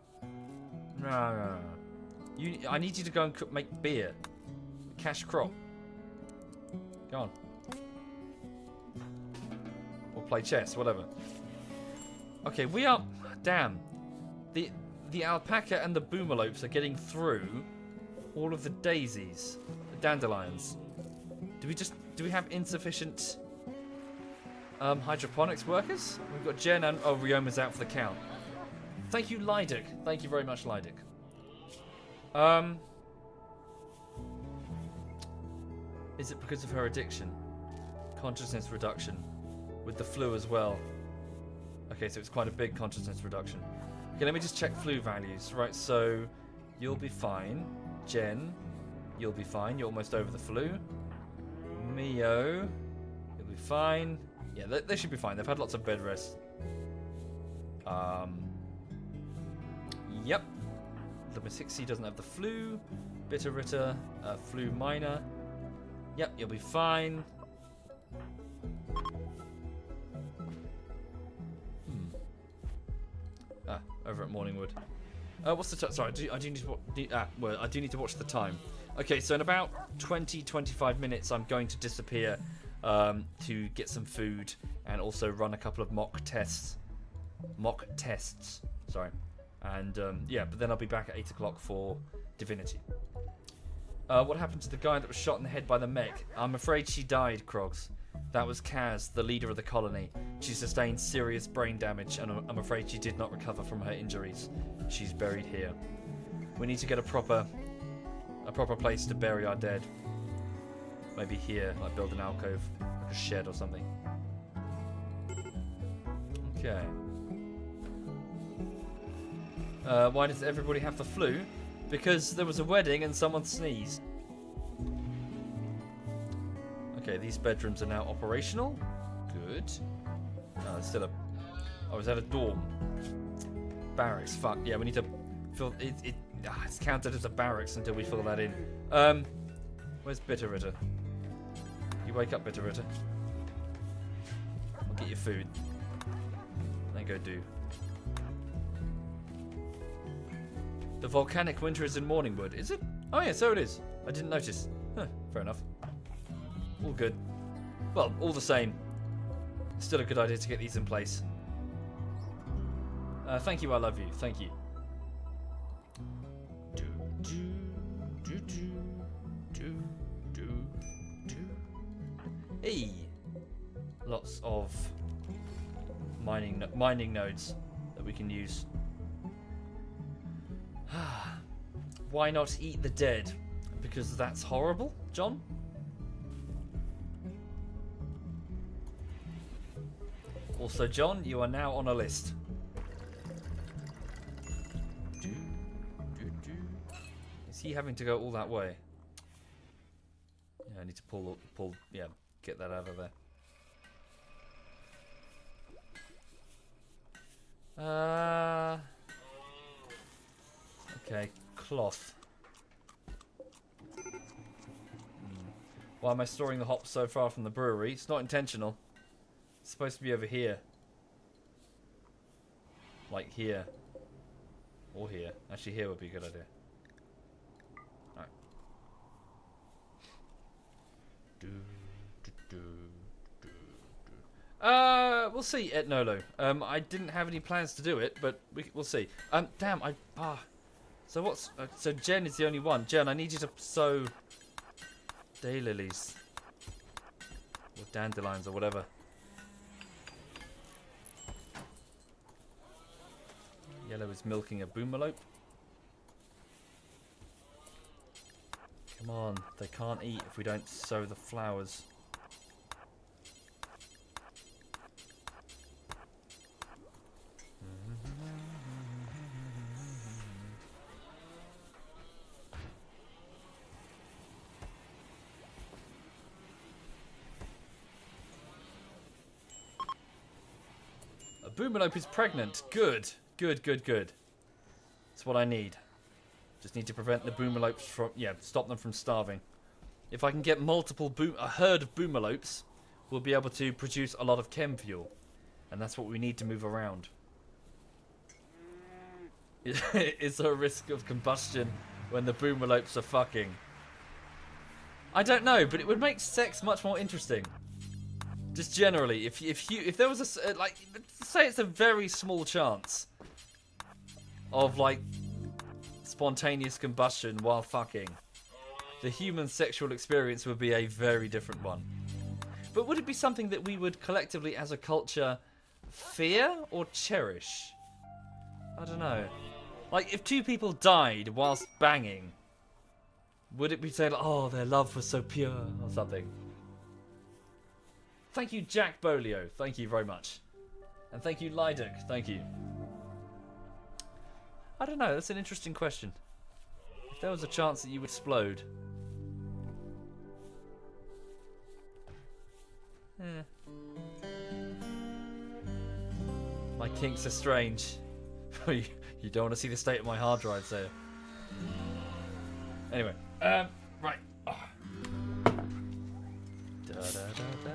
I need you to go and make beer. Cash crop. Go on. Or play chess, whatever. Okay, we are... Damn. The alpaca and the boomalopes are getting through all of the daisies. The dandelions. Do we have insufficient... hydroponics workers? We've got Jen and... Oh, Rioma's out for the count. Thank you, Lydic. Thank you very much, Lydic. Is it because of her addiction? Consciousness reduction. With the flu as well. Okay, so it's quite a big consciousness reduction. Okay, let me just check flu values. Right, so... You'll be fine. Jen, you'll be fine. You're almost over the flu. Mio, you'll be fine. Yeah, they should be fine. They've had lots of bed rest. Yep. Number 60 doesn't have the flu. Bitterritter, flu minor. Yep, you'll be fine. Over at Morningwood. What's the time? Sorry, I do need to watch the time. Okay, so in about 20-25 minutes, I'm going to disappear to get some food and also run a couple of mock tests. Sorry. And yeah, but then I'll be back at 8 o'clock for Divinity. What happened to the guy that was shot in the head by the mech? I'm afraid she died, Krogs. That was Kaz, the leader of the colony. She sustained serious brain damage, and I'm afraid she did not recover from her injuries. She's buried here. We need to get a proper place to bury our dead. Maybe here, like build an alcove, like a shed or something. Okay. Why does everybody have the flu? Because there was a wedding and someone sneezed. Okay, these bedrooms are now operational. Good. No, it's still a... Oh, is that a dorm? Barracks. Fuck. Yeah, we need to fill... It's counted as a barracks until we fill that in. Where's Bitterritter? You wake up, Bitterritter. I'll get you food. Then go do. The volcanic winter is in Morningwood, is it? Oh yeah, so it is. I didn't notice. Huh, fair enough. All good. Well, all the same. Still a good idea to get these in place. Thank you, I love you. Thank you. Hey! Lots of mining nodes that we can use. Why not eat the dead? Because that's horrible, John? Also, John, you are now on a list. Is he having to go all that way? Yeah, I need to pull, yeah, get that out of there. Okay, cloth. Why am I storing the hops so far from the brewery? It's not intentional. It's supposed to be over here. Like here. Or here. Actually, here would be a good idea. Alright. We'll see, Etnolo. I didn't have any plans to do it, but we'll see. Damn, So what's... so Jen is the only one. Jen, I need you to sow... daylilies. Or dandelions or whatever. Yellow is milking a boomalope. Come on, they can't eat if we don't sow the flowers. A boomalope is pregnant. Good. Good, good, good. That's what I need. Just need to prevent the boomalopes from... yeah, stop them from starving. If I can get a herd of boomalopes, we'll be able to produce a lot of chem fuel. And that's what we need to move around. Is there a risk of combustion when the boomalopes are fucking? I don't know, but it would make sex much more interesting. Just generally, if there was a... like, say it's a very small chance of, like, spontaneous combustion while fucking, the human sexual experience would be a very different one. But would it be something that we would collectively as a culture fear or cherish? I don't know. Like, if two people died whilst banging, would it be saying, like, oh, their love was so pure or something? Thank you, Jack Bolio. Thank you very much. And thank you, Lyduk. Thank you. I don't know, that's an interesting question. If there was a chance that you would explode. My kinks are strange. You don't want to see the state of my hard drive, so... Anyway, right. Oh. Da, da, da, da,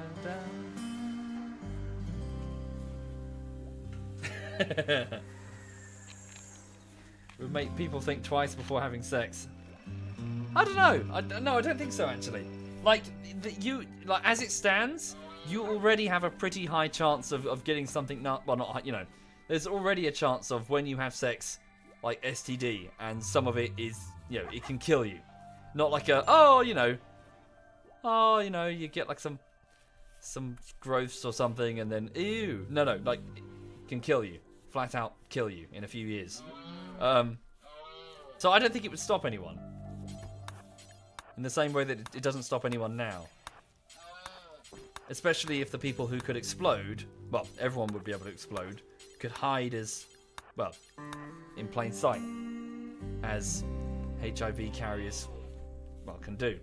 da. Would make people think twice before having sex. I don't know. No, I don't think so, actually. Like, as it stands, you already have a pretty high chance of getting something well, not, you know, there's already a chance of when you have sex, like STD, and some of it is, you know, it can kill you. Not like you get like some growths or something and then, ew. No, like, it can kill you. Flat out kill you in a few years. So I don't think it would stop anyone. In the same way that it doesn't stop anyone now. Especially if the people who could explode, well, everyone would be able to explode, could hide as, well, in plain sight. As HIV carriers, well, can do.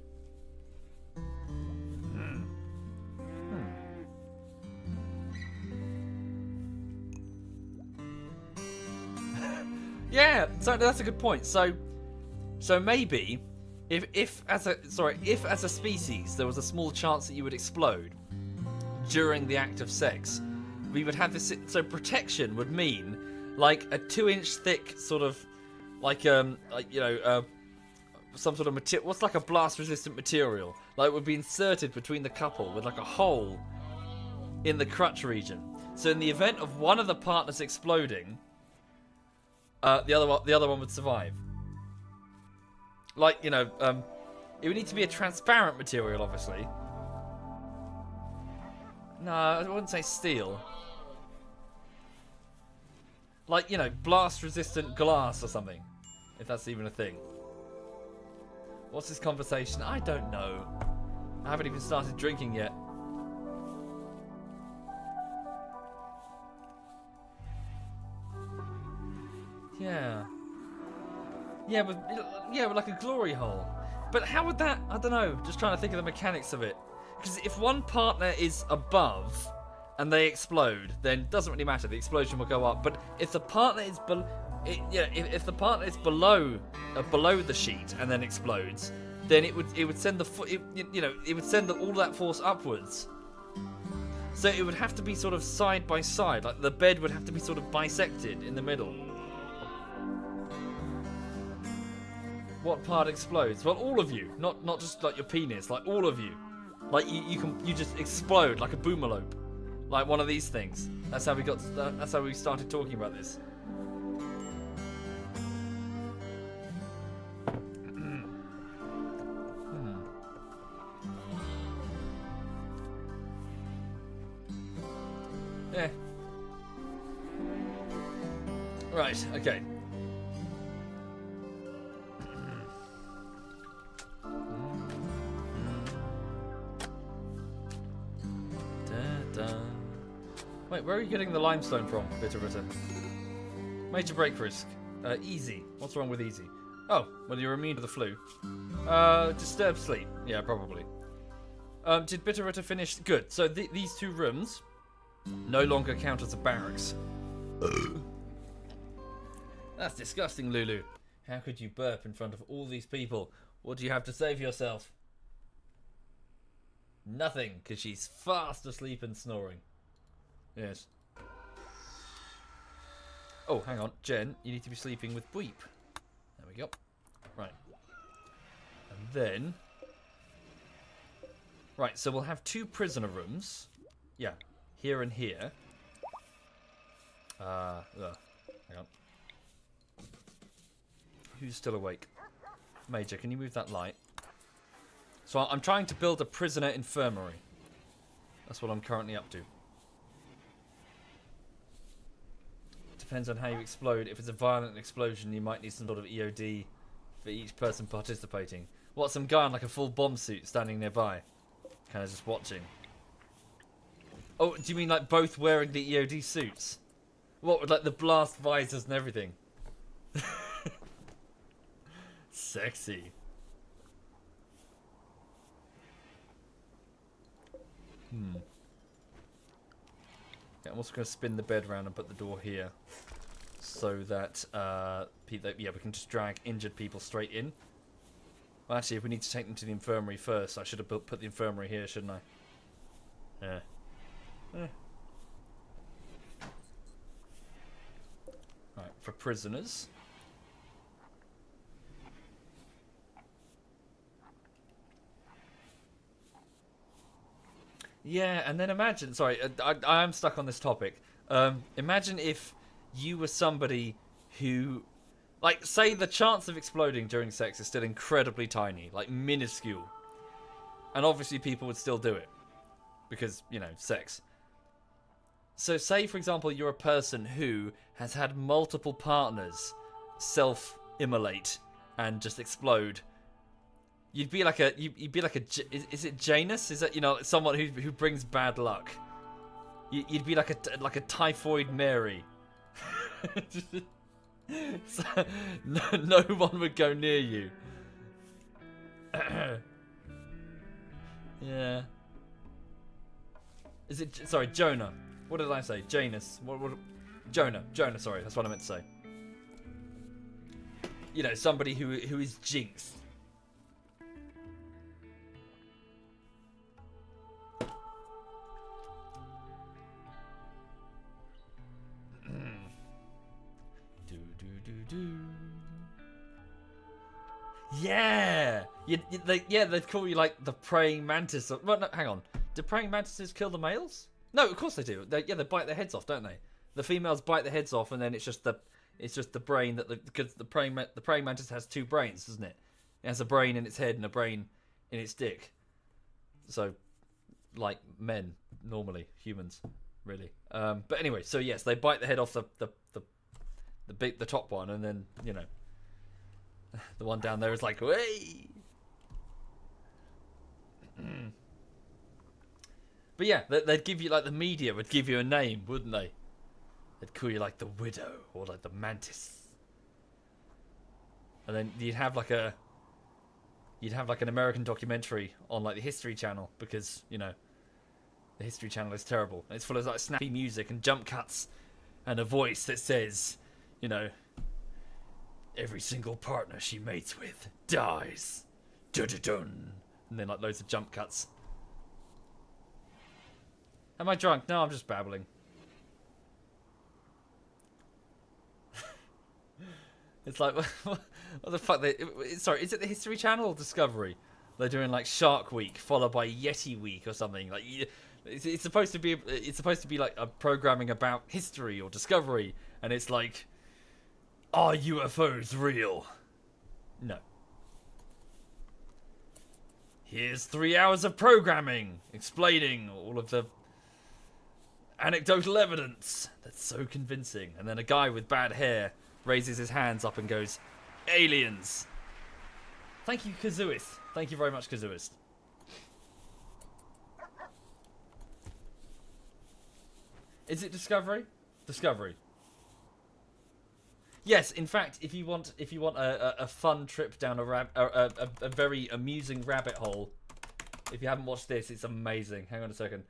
Yeah, so that's a good point. So maybe if as a species there was a small chance that you would explode during the act of sex, we would have this. So protection would mean like a 2-inch thick sort of some sort of material. What's like a blast-resistant material? Like, it would be inserted between the couple with like a hole in the crutch region. So in the event of one of the partners exploding, the other one would survive. Like, you know, it would need to be a transparent material, obviously. No, I wouldn't say steel. Like, you know, blast-resistant glass or something, if that's even a thing. What's this conversation? I don't know. I haven't even started drinking yet. Yeah. Yeah, with like a glory hole. But how would that? I don't know. Just trying to think of the mechanics of it. Because if one partner is above and they explode, then it doesn't really matter. The explosion will go up. But if the partner is if the partner is below the sheet and then explodes, then it would send it would send all that force upwards. So it would have to be sort of side by side, like the bed would have to be sort of bisected in the middle. What part explodes? Well, all of you, not just like your penis, like all of you. Like you just explode like a boomalope, like one of these things. That's how we started talking about this. Yeah. Right. Okay. Wait, where are you getting the limestone from, Bitterbitter? Major break risk. Easy. What's wrong with easy? Oh, well, you're immune to the flu. Disturbed sleep. Yeah, probably. Did Bitterbitter finish? Good. So these two rooms no longer count as a barracks. That's disgusting, Lulu. How could you burp in front of all these people? What do you have to say for yourself? Nothing, because she's fast asleep and snoring. Yes. Oh, hang on. Jen, you need to be sleeping with Bweep. There we go. Right. And then... Right, so we'll have two prisoner rooms. Yeah, here and here. Hang on. Who's still awake? Major, can you move that light? So I'm trying to build a prisoner infirmary. That's what I'm currently up to. Depends on how you explode. If it's a violent explosion, you might need some sort of EOD for each person participating. What, some guy in like a full bomb suit standing nearby? Kind of just watching. Oh, do you mean like both wearing the EOD suits? What, with like the blast visors and everything? Sexy. Yeah, I'm also going to spin the bed around and put the door here, so that we can just drag injured people straight in. Well, actually, if we need to take them to the infirmary first, I should have put the infirmary here, shouldn't I? Yeah. Right, for prisoners. Yeah, and then imagine... Sorry, I am stuck on this topic. Imagine if you were somebody who... Like, say the chance of exploding during sex is still incredibly tiny. Like, minuscule. And obviously people would still do it. Because, you know, sex. So say, for example, you're a person who has had multiple partners self-immolate and just explode. You'd be like a is it Janus? Is that, you know, someone who brings bad luck? You'd be like a typhoid Mary. So, no one would go near you. Yeah. Is it, sorry, Jonah? What did I say? Janus. What? Jonah. Sorry, that's what I meant to say. You know, somebody who is jinxed. Yeah! They'd call you like the praying mantis. Well, no, hang on. Do praying mantises kill the males? No, of course they do. They bite their heads off, don't they? The females bite their heads off, and then it's just the brain because the praying mantis has two brains, doesn't it? It has a brain in its head and a brain in its dick. So, like men normally, humans, really. But anyway, so yes, they bite the head off the top one, and then, you know, the one down there is like, way. But yeah, they'd give you, like, the media would give you a name, wouldn't they? They'd call you like the widow or like the mantis, and then you'd have like a you'd have like an American documentary on like the History Channel because, you know, the History Channel is terrible. It's full of like snappy music and jump cuts and a voice that says, you know, every single partner she mates with dies. Dun-dun-dun. And then like loads of jump cuts. Am I drunk? No, I'm just babbling. It's like, what the fuck? Sorry, is it the History Channel or Discovery? They're doing like Shark Week followed by Yeti Week or something. Like, it's supposed to be like a programming about history or discovery, and it's like, are UFOs real? No. Here's 3 hours of programming explaining all of the anecdotal evidence that's so convincing. And then a guy with bad hair raises his hands up and goes, aliens. Thank you, Kazuist. Thank you very much, Kazuist. Is it Discovery? Discovery. Yes, in fact, if you want a fun trip down a very amusing rabbit hole, if you haven't watched this, it's amazing. Hang on a second.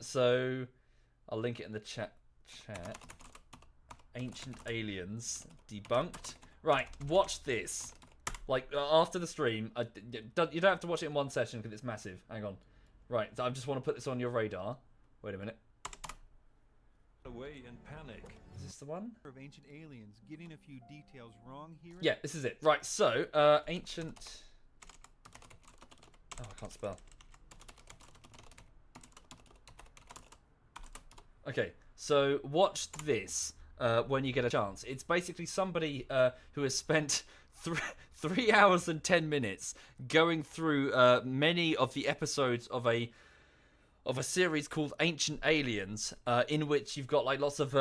So I'll link it in the chat. Ancient aliens debunked. Right, watch this. Like after the stream, you don't have to watch it in one session because it's massive. Hang on. Right, so I just want to put this on your radar. Wait a minute. Away in panic. Is this the one? Of ancient aliens, getting a few details wrong here. Yeah, this is it. Right, so ancient. Oh, I can't spell. Okay, so watch this when you get a chance. It's basically somebody who has spent 3 hours and 10 minutes going through many of the episodes of a series called Ancient Aliens, in which you've got like lots of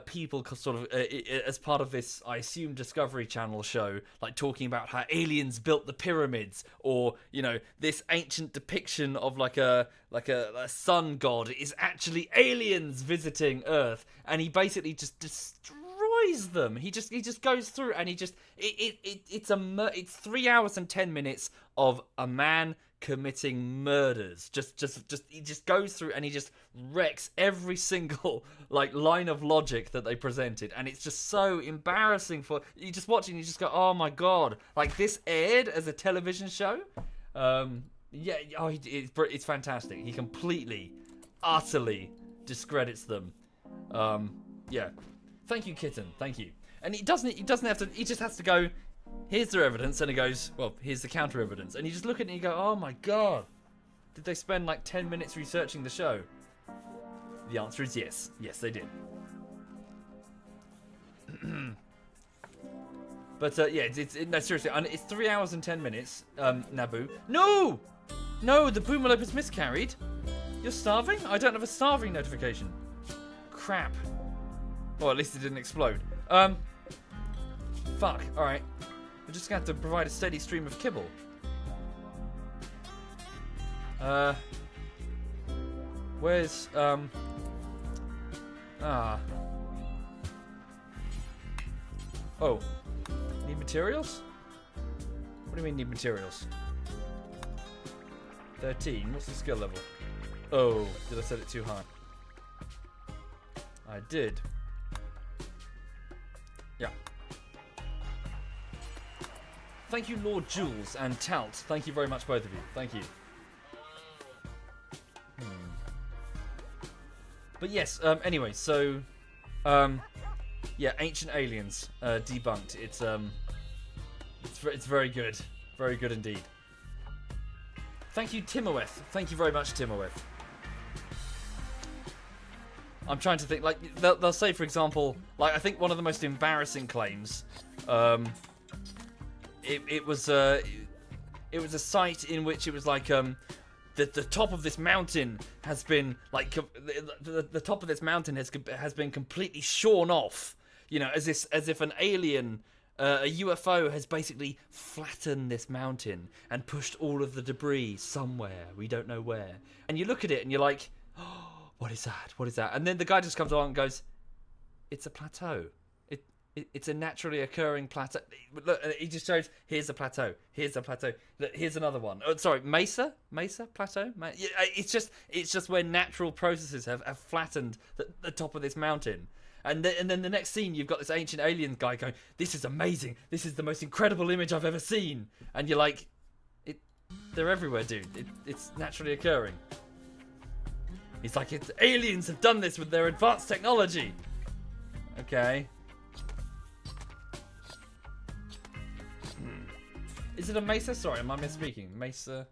people sort of as part of this, I assume, Discovery Channel show, like talking about how aliens built the pyramids, or you know, this ancient depiction of like a sun god is actually aliens visiting Earth, and he basically just destroys them. He just goes through and it's 3 hours and 10 minutes of a man committing murders. He just goes through and he just wrecks every single like line of logic that they presented, and it's just so embarrassing for you. Just watching, you just go, oh my god, like this aired as a television show. Yeah, oh, it's fantastic. He completely, utterly discredits them. Yeah, thank you, Kitten. Thank you. And he doesn't have to. He just has to go, here's their evidence, and he goes, well, here's the counter evidence, and you just look at it and you go, oh my god, did they spend like 10 minutes researching the show? The answer is yes. Yes, they did. But yeah, no, seriously, it's 3 hours and 10 minutes. Naboo, no, the Boomalope miscarried. You're starving? I don't have a starving notification. Crap. Well, at least it didn't explode. Fuck. All right. We're just gonna have to provide a steady stream of kibble. Where's Oh. Need materials? What do you mean need materials? 13. What's the skill level? Oh, did I set it too high? I did. Yeah. Thank you, Lord Jules and Talt. Thank you very much, both of you. Thank you. But yes, anyway, so yeah, Ancient Aliens debunked. It's very good. Very good indeed. Thank you, Timoweth. Thank you very much, Timoweth. I'm trying to think, like, they'll say, for example, like, I think one of the most embarrassing claims, it was a site in which it was like, the top of this mountain has been, like, the top of this mountain has been completely shorn off, you know, as if an alien, a UFO has basically flattened this mountain and pushed all of the debris somewhere, we don't know where. And you look at it and you're like, oh, what is that? What is that? And then the guy just comes along and goes, it's a plateau. It's a naturally occurring plateau. Look, he just shows, here's a plateau. Here's a plateau. Look, here's another one. Oh, sorry, mesa? Mesa? Plateau? Yeah, it's just where natural processes have flattened the top of this mountain. And then the next scene, you've got this ancient alien guy going, this is amazing. This is the most incredible image I've ever seen. And you're like, they're everywhere, dude. It's naturally occurring. He's like, aliens have done this with their advanced technology. Okay. Is it a mesa? Sorry, am I misspeaking? Mesa.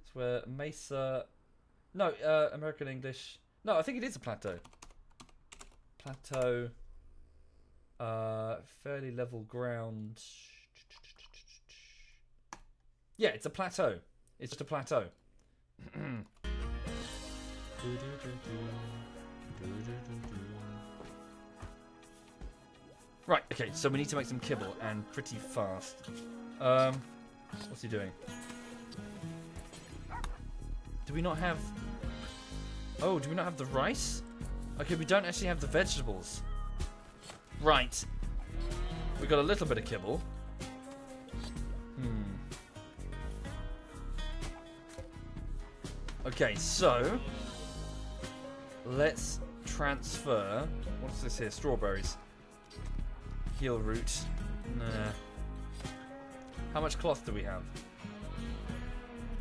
It's where mesa. No, American English. No, I think it is a plateau. Plateau. Fairly level ground. Yeah, it's a plateau. It's just a plateau. Right, okay, so we need to make some kibble, and pretty fast. What's he doing? Do we not have... Oh, do we not have the rice? Okay, we don't actually have the vegetables. Right. We got a little bit of kibble. Okay, so... Let's transfer... What's this here? Strawberries. Heel root. Nah. How much cloth do we have?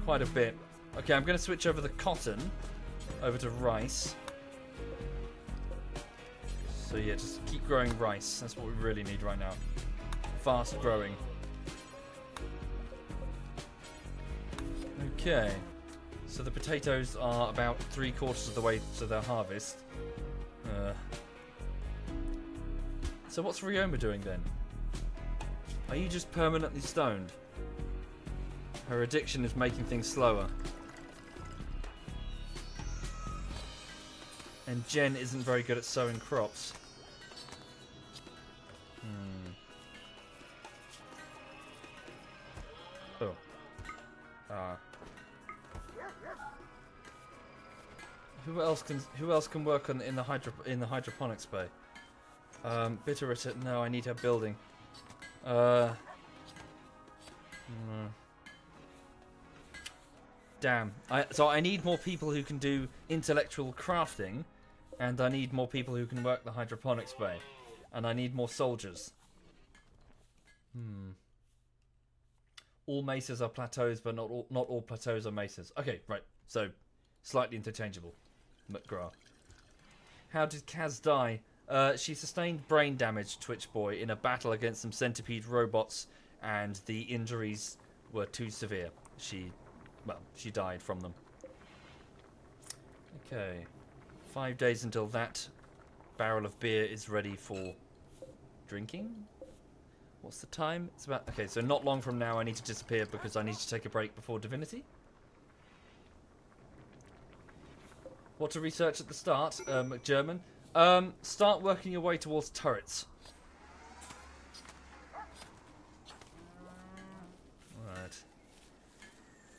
Quite a bit. Okay, I'm going to switch over the cotton over to rice. So yeah, just keep growing rice. That's what we really need right now. Fast growing. Okay. So the potatoes are about 3/4 of the way to their harvest. So what's Ryoma doing then? Are you just permanently stoned? Her addiction is making things slower. And Jen isn't very good at sowing crops. Oh. Who else can work in the hydroponics bay? Bitterita, no, I need her building. Damn. So I need more people who can do intellectual crafting, and I need more people who can work the hydroponics bay, and I need more soldiers. All mesas are plateaus, but not all plateaus are mesas. Okay, right. So slightly interchangeable. McGrath. How did Kaz die? She sustained brain damage, Twitch Boy, in a battle against some centipede robots, and the injuries were too severe. She died from them. Okay. 5 days until that barrel of beer is ready for drinking. What's the time? It's about... Okay, so not long from now I need to disappear because I need to take a break before Divinity. What to research at the start, German? Start working your way towards turrets. Alright.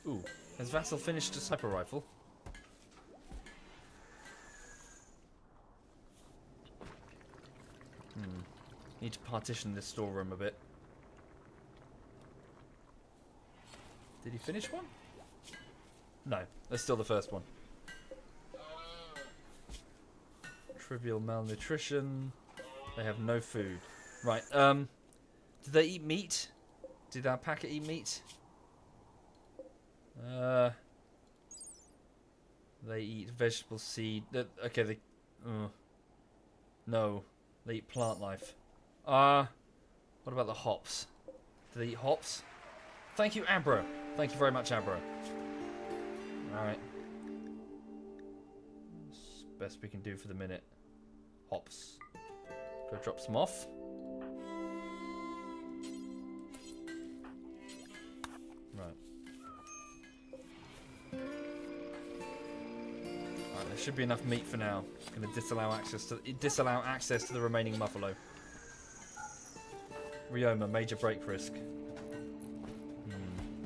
Ooh, has Vassal finished a sniper rifle? Need to partition this storeroom a bit. Did he finish one? No, that's still the first one. Trivial malnutrition. They have no food. Right, do they eat meat? Did our packet eat meat? They eat vegetable seed. Okay, they... no, they eat plant life. What about the hops? Do they eat hops? Thank you, Abra. Thank you very much, Abra. Alright. Best we can do for the minute. Hops. Go drop some off. Right. Alright, there should be enough meat for now. I'm gonna disallow access to the remaining muffalo. Ryoma, major break risk.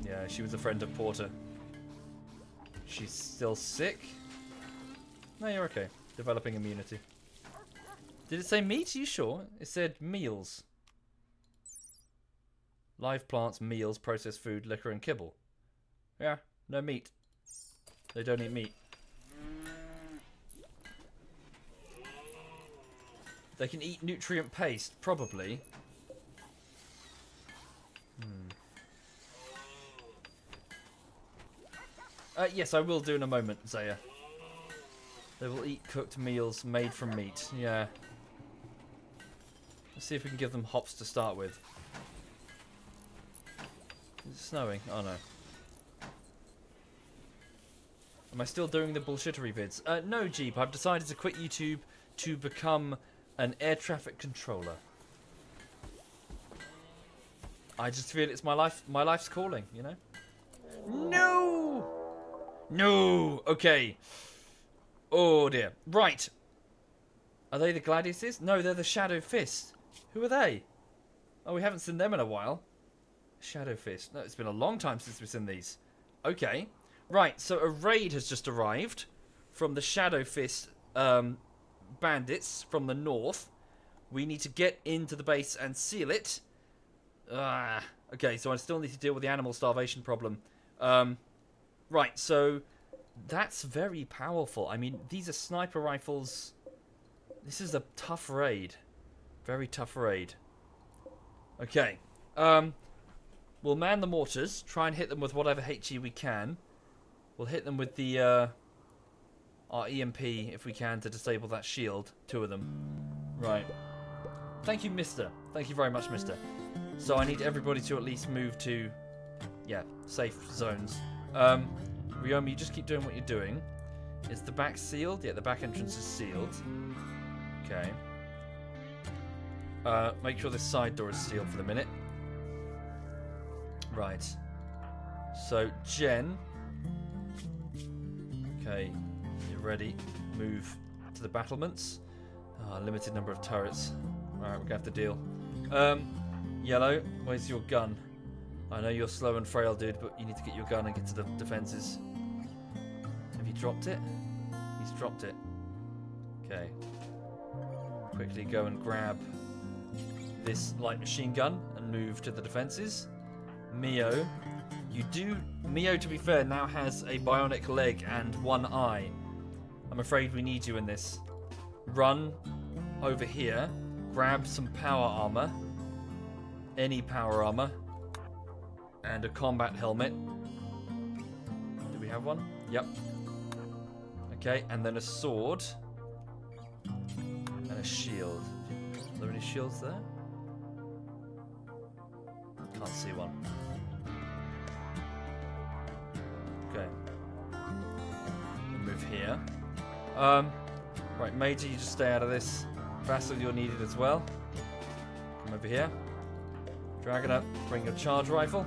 Yeah, she was a friend of Porter. She's still sick? No, you're okay. Developing immunity. Did it say meat? Are you sure? It said meals. Live plants, meals, processed food, liquor, and kibble. Yeah, no meat. They don't eat meat. They can eat nutrient paste, probably. Yes, I will do in a moment, Zaya. They will eat cooked meals made from meat. Yeah. Let's see if we can give them hops to start with. Is it snowing? Oh no. Am I still doing the bullshittery vids? No, Jeep. I've decided to quit YouTube to become an air traffic controller. I just feel it's my life. My life's calling, you know. No. No. Okay. Oh dear. Right. Are they the Gladiuses? No, they're the Shadow Fist. Who are they? Oh, we haven't seen them in a while. Shadow Fist. No, it's been a long time since we've seen these. Okay. Right, so a raid has just arrived from the Shadow Fist bandits from the north. We need to get into the base and seal it. Okay, so I still need to deal with the animal starvation problem. Right, so that's very powerful. I mean, these are sniper rifles. This is a tough raid. Very tough raid. Okay. We'll man the mortars. Try and hit them with whatever HE we can. We'll hit them with the our EMP if we can to disable that shield. 2 of them. Right. Thank you, mister. Thank you very much, mister. So I need everybody to at least move to, yeah, safe zones. Ryomi, you just keep doing what you're doing. Is the back sealed? Yeah, the back entrance is sealed. Okay. Make sure this side door is sealed for the minute. Right. So, Jen. Okay, you're ready. Move to the battlements. Limited number of turrets. Alright, we're gonna have to deal. Yellow, where's your gun? I know you're slow and frail, dude, but you need to get your gun and get to the defenses. Have you dropped it? He's dropped it. Okay. Quickly go and grab this light machine gun and move to the defenses. Mio, Mio, to be fair, now has a bionic leg and 1 eye. I'm afraid we need you in this. Run over here, grab some power armor, any power armor, and a combat helmet. Do we have one? Yep. Okay, and then a sword and a shield. Are there any shields there? Can't see one. Okay. We'll move here. Right, Major, you just stay out of this. Vassal, you're needed as well. Come over here. Dragon up, bring your charge rifle.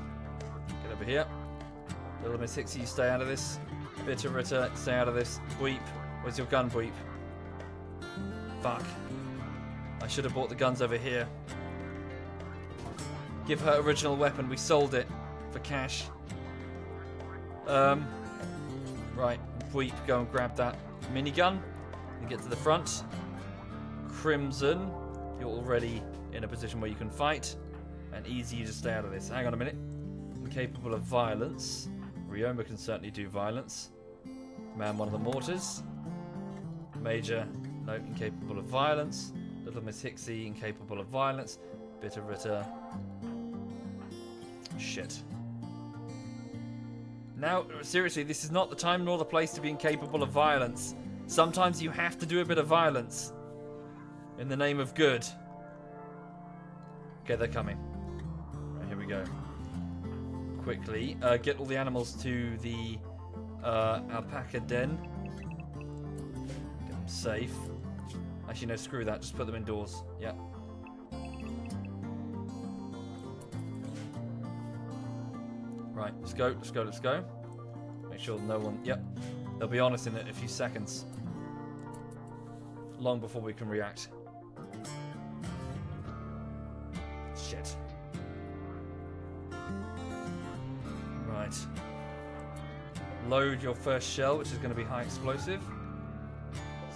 Get over here. Little Miss Hixie, you stay out of this. Bitter Ritter, stay out of this. Bweep, where's your gun, Bweep? Fuck. I should have bought the guns over here. Give her original weapon, we sold it for cash. Right, Bweep, go and grab that minigun and get to the front. Crimson, you're already in a position where you can fight. And Easy, you just stay out of this. Hang on a minute. Incapable of violence. Ryoma can certainly do violence. Man one of the mortars. Major, no, incapable of violence. Little Miss Hixie, incapable of violence. Bitter Ritter. Shit. Now, seriously, this is not the time nor the place to be incapable of violence. Sometimes you have to do a bit of violence. In the name of good. Okay, they're coming. Right, here we go. Quickly, get all the animals to the alpaca den. Get them safe. Actually, no, screw that. Just put them indoors. Yeah. Right, let's go, let's go, let's go. Make sure no one... Yep. They'll be on us in a few seconds. Long before we can react. Shit. Right. Load your first shell, which is going to be high explosive.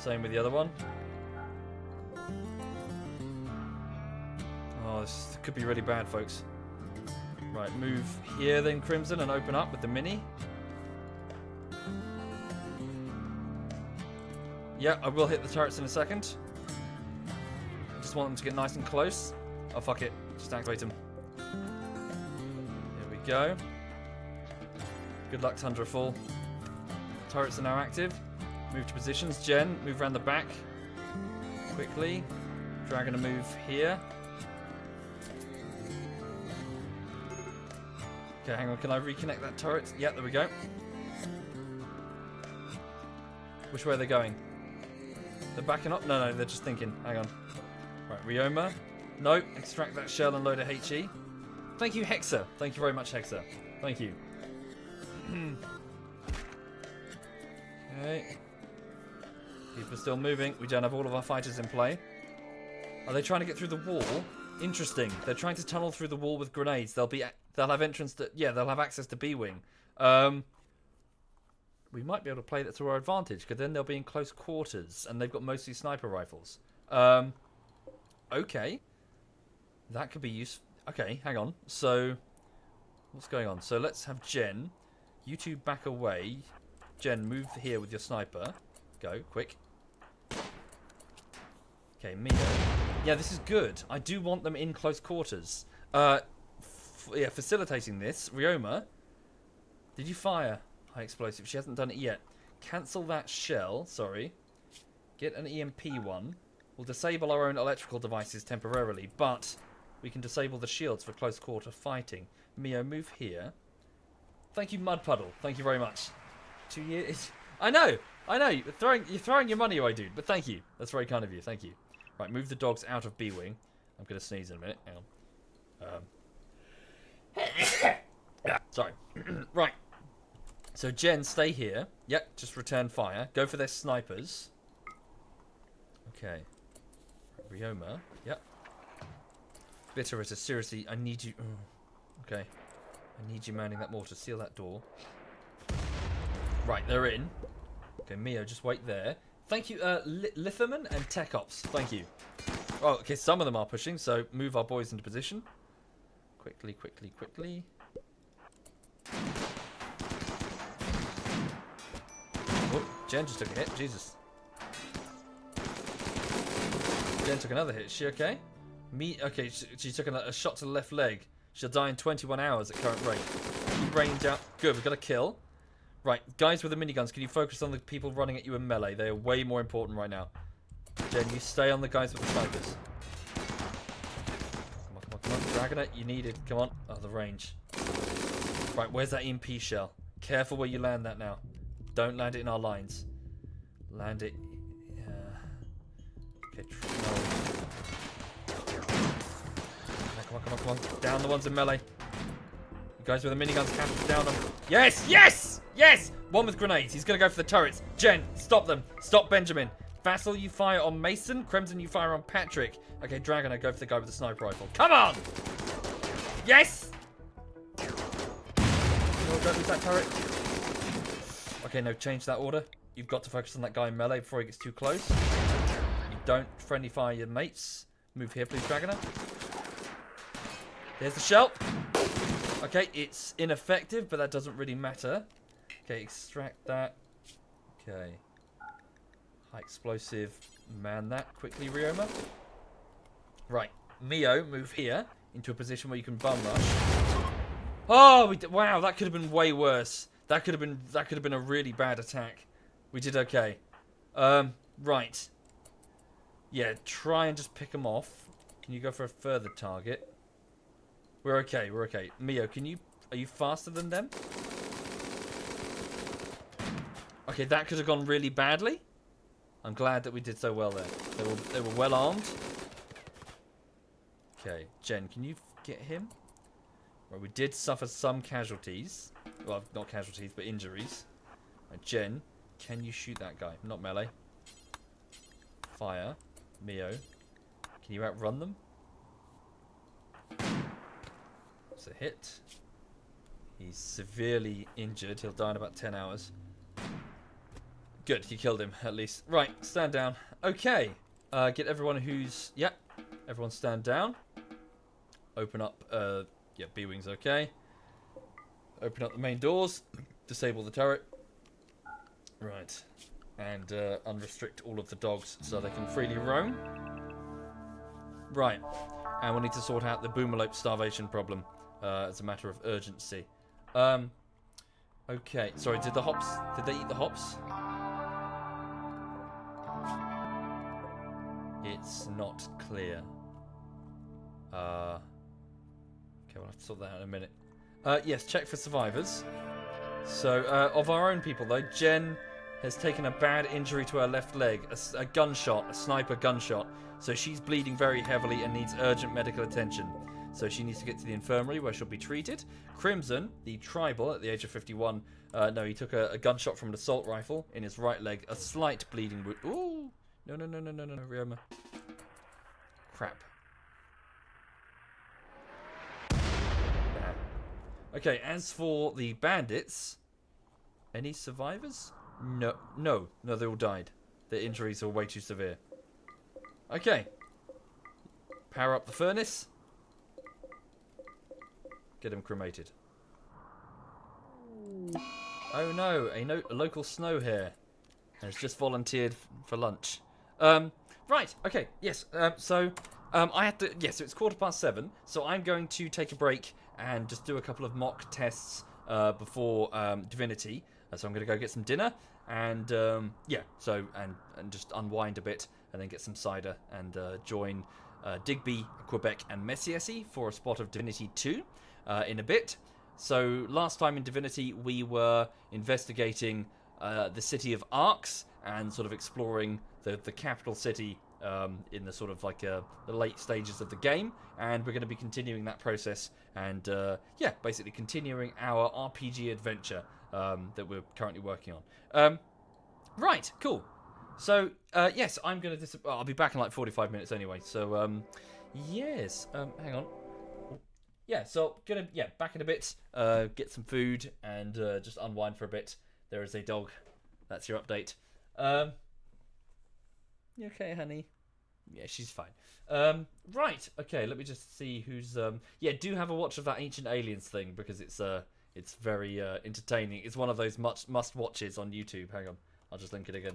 Same with the other one. this could be really bad, folks. Right, move here then, Crimson, and open up with the mini. Yeah, I will hit the turrets in a second. I just want them to get nice and close. Oh, fuck it. Just activate them. Here we go. Good luck, Tundrafall. Turrets are now active. Move to positions. Jen, move around the back. Quickly. Dragon to move here. Okay, hang on. Can I reconnect that turret? Yeah, there we go. Which way are they going? They're backing up? No, they're just thinking. Hang on. Right, Ryoma. No, extract that shell and load of HE. Thank you, Hexa. Thank you very much, Hexa. Thank you. Okay. People are still moving. We don't have all of our fighters in play. Are they trying to get through the wall? Interesting. They're trying to tunnel through the wall with grenades. They'll have entrance to... Yeah, they'll have access to B-Wing. We might be able to play that to our advantage, because then they'll be in close quarters, and they've got mostly sniper rifles. Okay. That could be useful. Okay, hang on. So, what's going on? So let's have Jen. You two back away. Jen, move here with your sniper. Go, quick. Okay, Mia. Yeah, this is good. I do want them in close quarters. Yeah, facilitating this. Ryoma, did you fire high explosive? She hasn't done it yet. Cancel that shell. Sorry. Get an EMP one. We'll disable our own electrical devices temporarily, but we can disable the shields for close quarter fighting. Mio, move here. Thank you, Mud Puddle. Thank you very much. 2 years. I know. You're throwing your money away, dude. But thank you. That's very kind of you. Thank you. Right, move the dogs out of B-Wing. I'm going to sneeze in a minute. Hang on. Sorry. Right. So, Jen, stay here. Yep, just return fire. Go for their snipers. Okay. Ryoma. Yep. Bitterita, seriously, I need you... Oh, okay. I need you manning that mortar. Seal that door. Right, they're in. Okay, Mio, just wait there. Thank you, Litherman and Tech Ops. Thank you. Oh, okay, some of them are pushing, so move our boys into position. Quickly, quickly, quickly. Oh, Jen just took a hit. Jesus. Jen took another hit. Is she okay? Okay, she took a shot to the left leg. She'll die in 21 hours at current rate. Keep raining down. Good, we've got a kill. Right, guys with the miniguns, can you focus on the people running at you in melee? They are way more important right now. Jen, you stay on the guys with the snipers. Come on. Dragonet, you need it. Come on. Oh, the range. Right, where's that EMP shell? Careful where you land that now. Don't land it in our lines. Land it... Okay, no. Come on. Down the ones in melee. You guys with the miniguns, capture down them. Yes! One with grenades. He's going to go for the turrets. Jen, stop them. Stop Benjamin. Vassal, you fire on Mason. Crimson, you fire on Patrick. Okay, Dragon, I go for the guy with the sniper rifle. Come on! Yes! No, don't lose that turret. Okay, no, change that order. You've got to focus on that guy in melee before he gets too close. You don't friendly fire your mates. Move here, please, Dragoner. There's the shell. Okay, it's ineffective, but that doesn't really matter. Okay, extract that. Okay. High explosive. Man that quickly, Ryoma. Right. Mio, move here into a position where you can bum rush. Oh, wow, that could have been way worse. That could have been a really bad attack. We did okay. Right. Yeah, try and just pick them off. Can you go for a further target? We're okay. Mio, are you faster than them? Okay, that could have gone really badly. I'm glad that we did so well there. They were well armed. Okay, Jen, can you get him? Well, we did suffer some casualties. Well, not casualties, but injuries. Right, Jen, can you shoot that guy? Not melee. Fire. Mio, can you outrun them? It's a hit. He's severely injured. He'll die in about 10 hours. Good, you killed him, at least. Right, stand down. Okay. Get everyone who's... Yep. Everyone stand down. open up. Yeah, B-wing's okay. Open up the main doors. Disable the turret. Right. And unrestrict all of the dogs so they can freely roam. Right. And we need to sort out the boomalope starvation problem as a matter of urgency. Okay. Sorry, did they eat the hops? It's not clear. Okay, we'll have to sort that out in a minute. Yes, check for survivors. So, of our own people though, Jen has taken a bad injury to her left leg, a gunshot, a sniper gunshot. So she's bleeding very heavily and needs urgent medical attention. So she needs to get to the infirmary where she'll be treated. Crimson, the tribal at the age of 51, no, he took a gunshot from an assault rifle in his right leg, a slight bleeding wound. Ooh, no, Rioma. Crap. Okay, as for the bandits, any survivors? No, they all died. Their injuries are way too severe. Okay. Power up the furnace. Get him cremated. Oh no, a local snow hare has just volunteered for lunch. Right, okay, yes, so I had to, yes, so it's 7:15, so I'm going to take a break and just do a couple of mock tests before Divinity. So I'm going to go get some dinner and yeah, so and just unwind a bit and then get some cider and join Digby, Quebec and Messier for a spot of Divinity 2 in a bit. So last time in Divinity we were investigating the city of Arx and sort of exploring the capital city in the sort of like the late stages of the game, and we're going to be continuing that process and yeah, basically continuing our RPG adventure that we're currently working on. Right, cool. So yes, I'm going to I'll be back in like 45 minutes anyway. So yes, hang on. Yeah, so gonna back in a bit, get some food and just unwind for a bit. There is a dog. That's your update. You okay, honey? Yeah, she's fine. Right, okay, let me just see who's yeah, do have a watch of that Ancient Aliens thing because it's very entertaining. It's one of those must watches on YouTube. Hang on, I'll just link it again.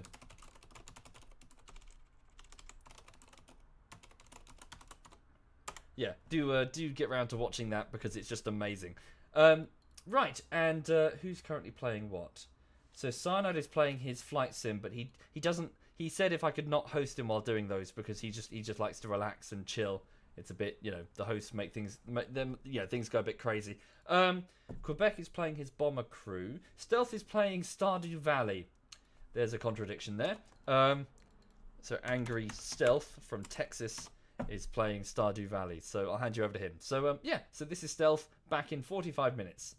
Yeah, do get round to watching that because it's just amazing. Right, and who's currently playing what? So Cyanide is playing his flight sim, but he doesn't. He said if I could not host him while doing those because he just likes to relax and chill. It's a bit, the hosts make things go a bit crazy. Quebec is playing his bomber crew. Stealth is playing Stardew Valley. There's a contradiction there. So Angry Stealth from Texas is playing Stardew Valley. So I'll hand you over to him. So yeah, so this is Stealth back in 45 minutes.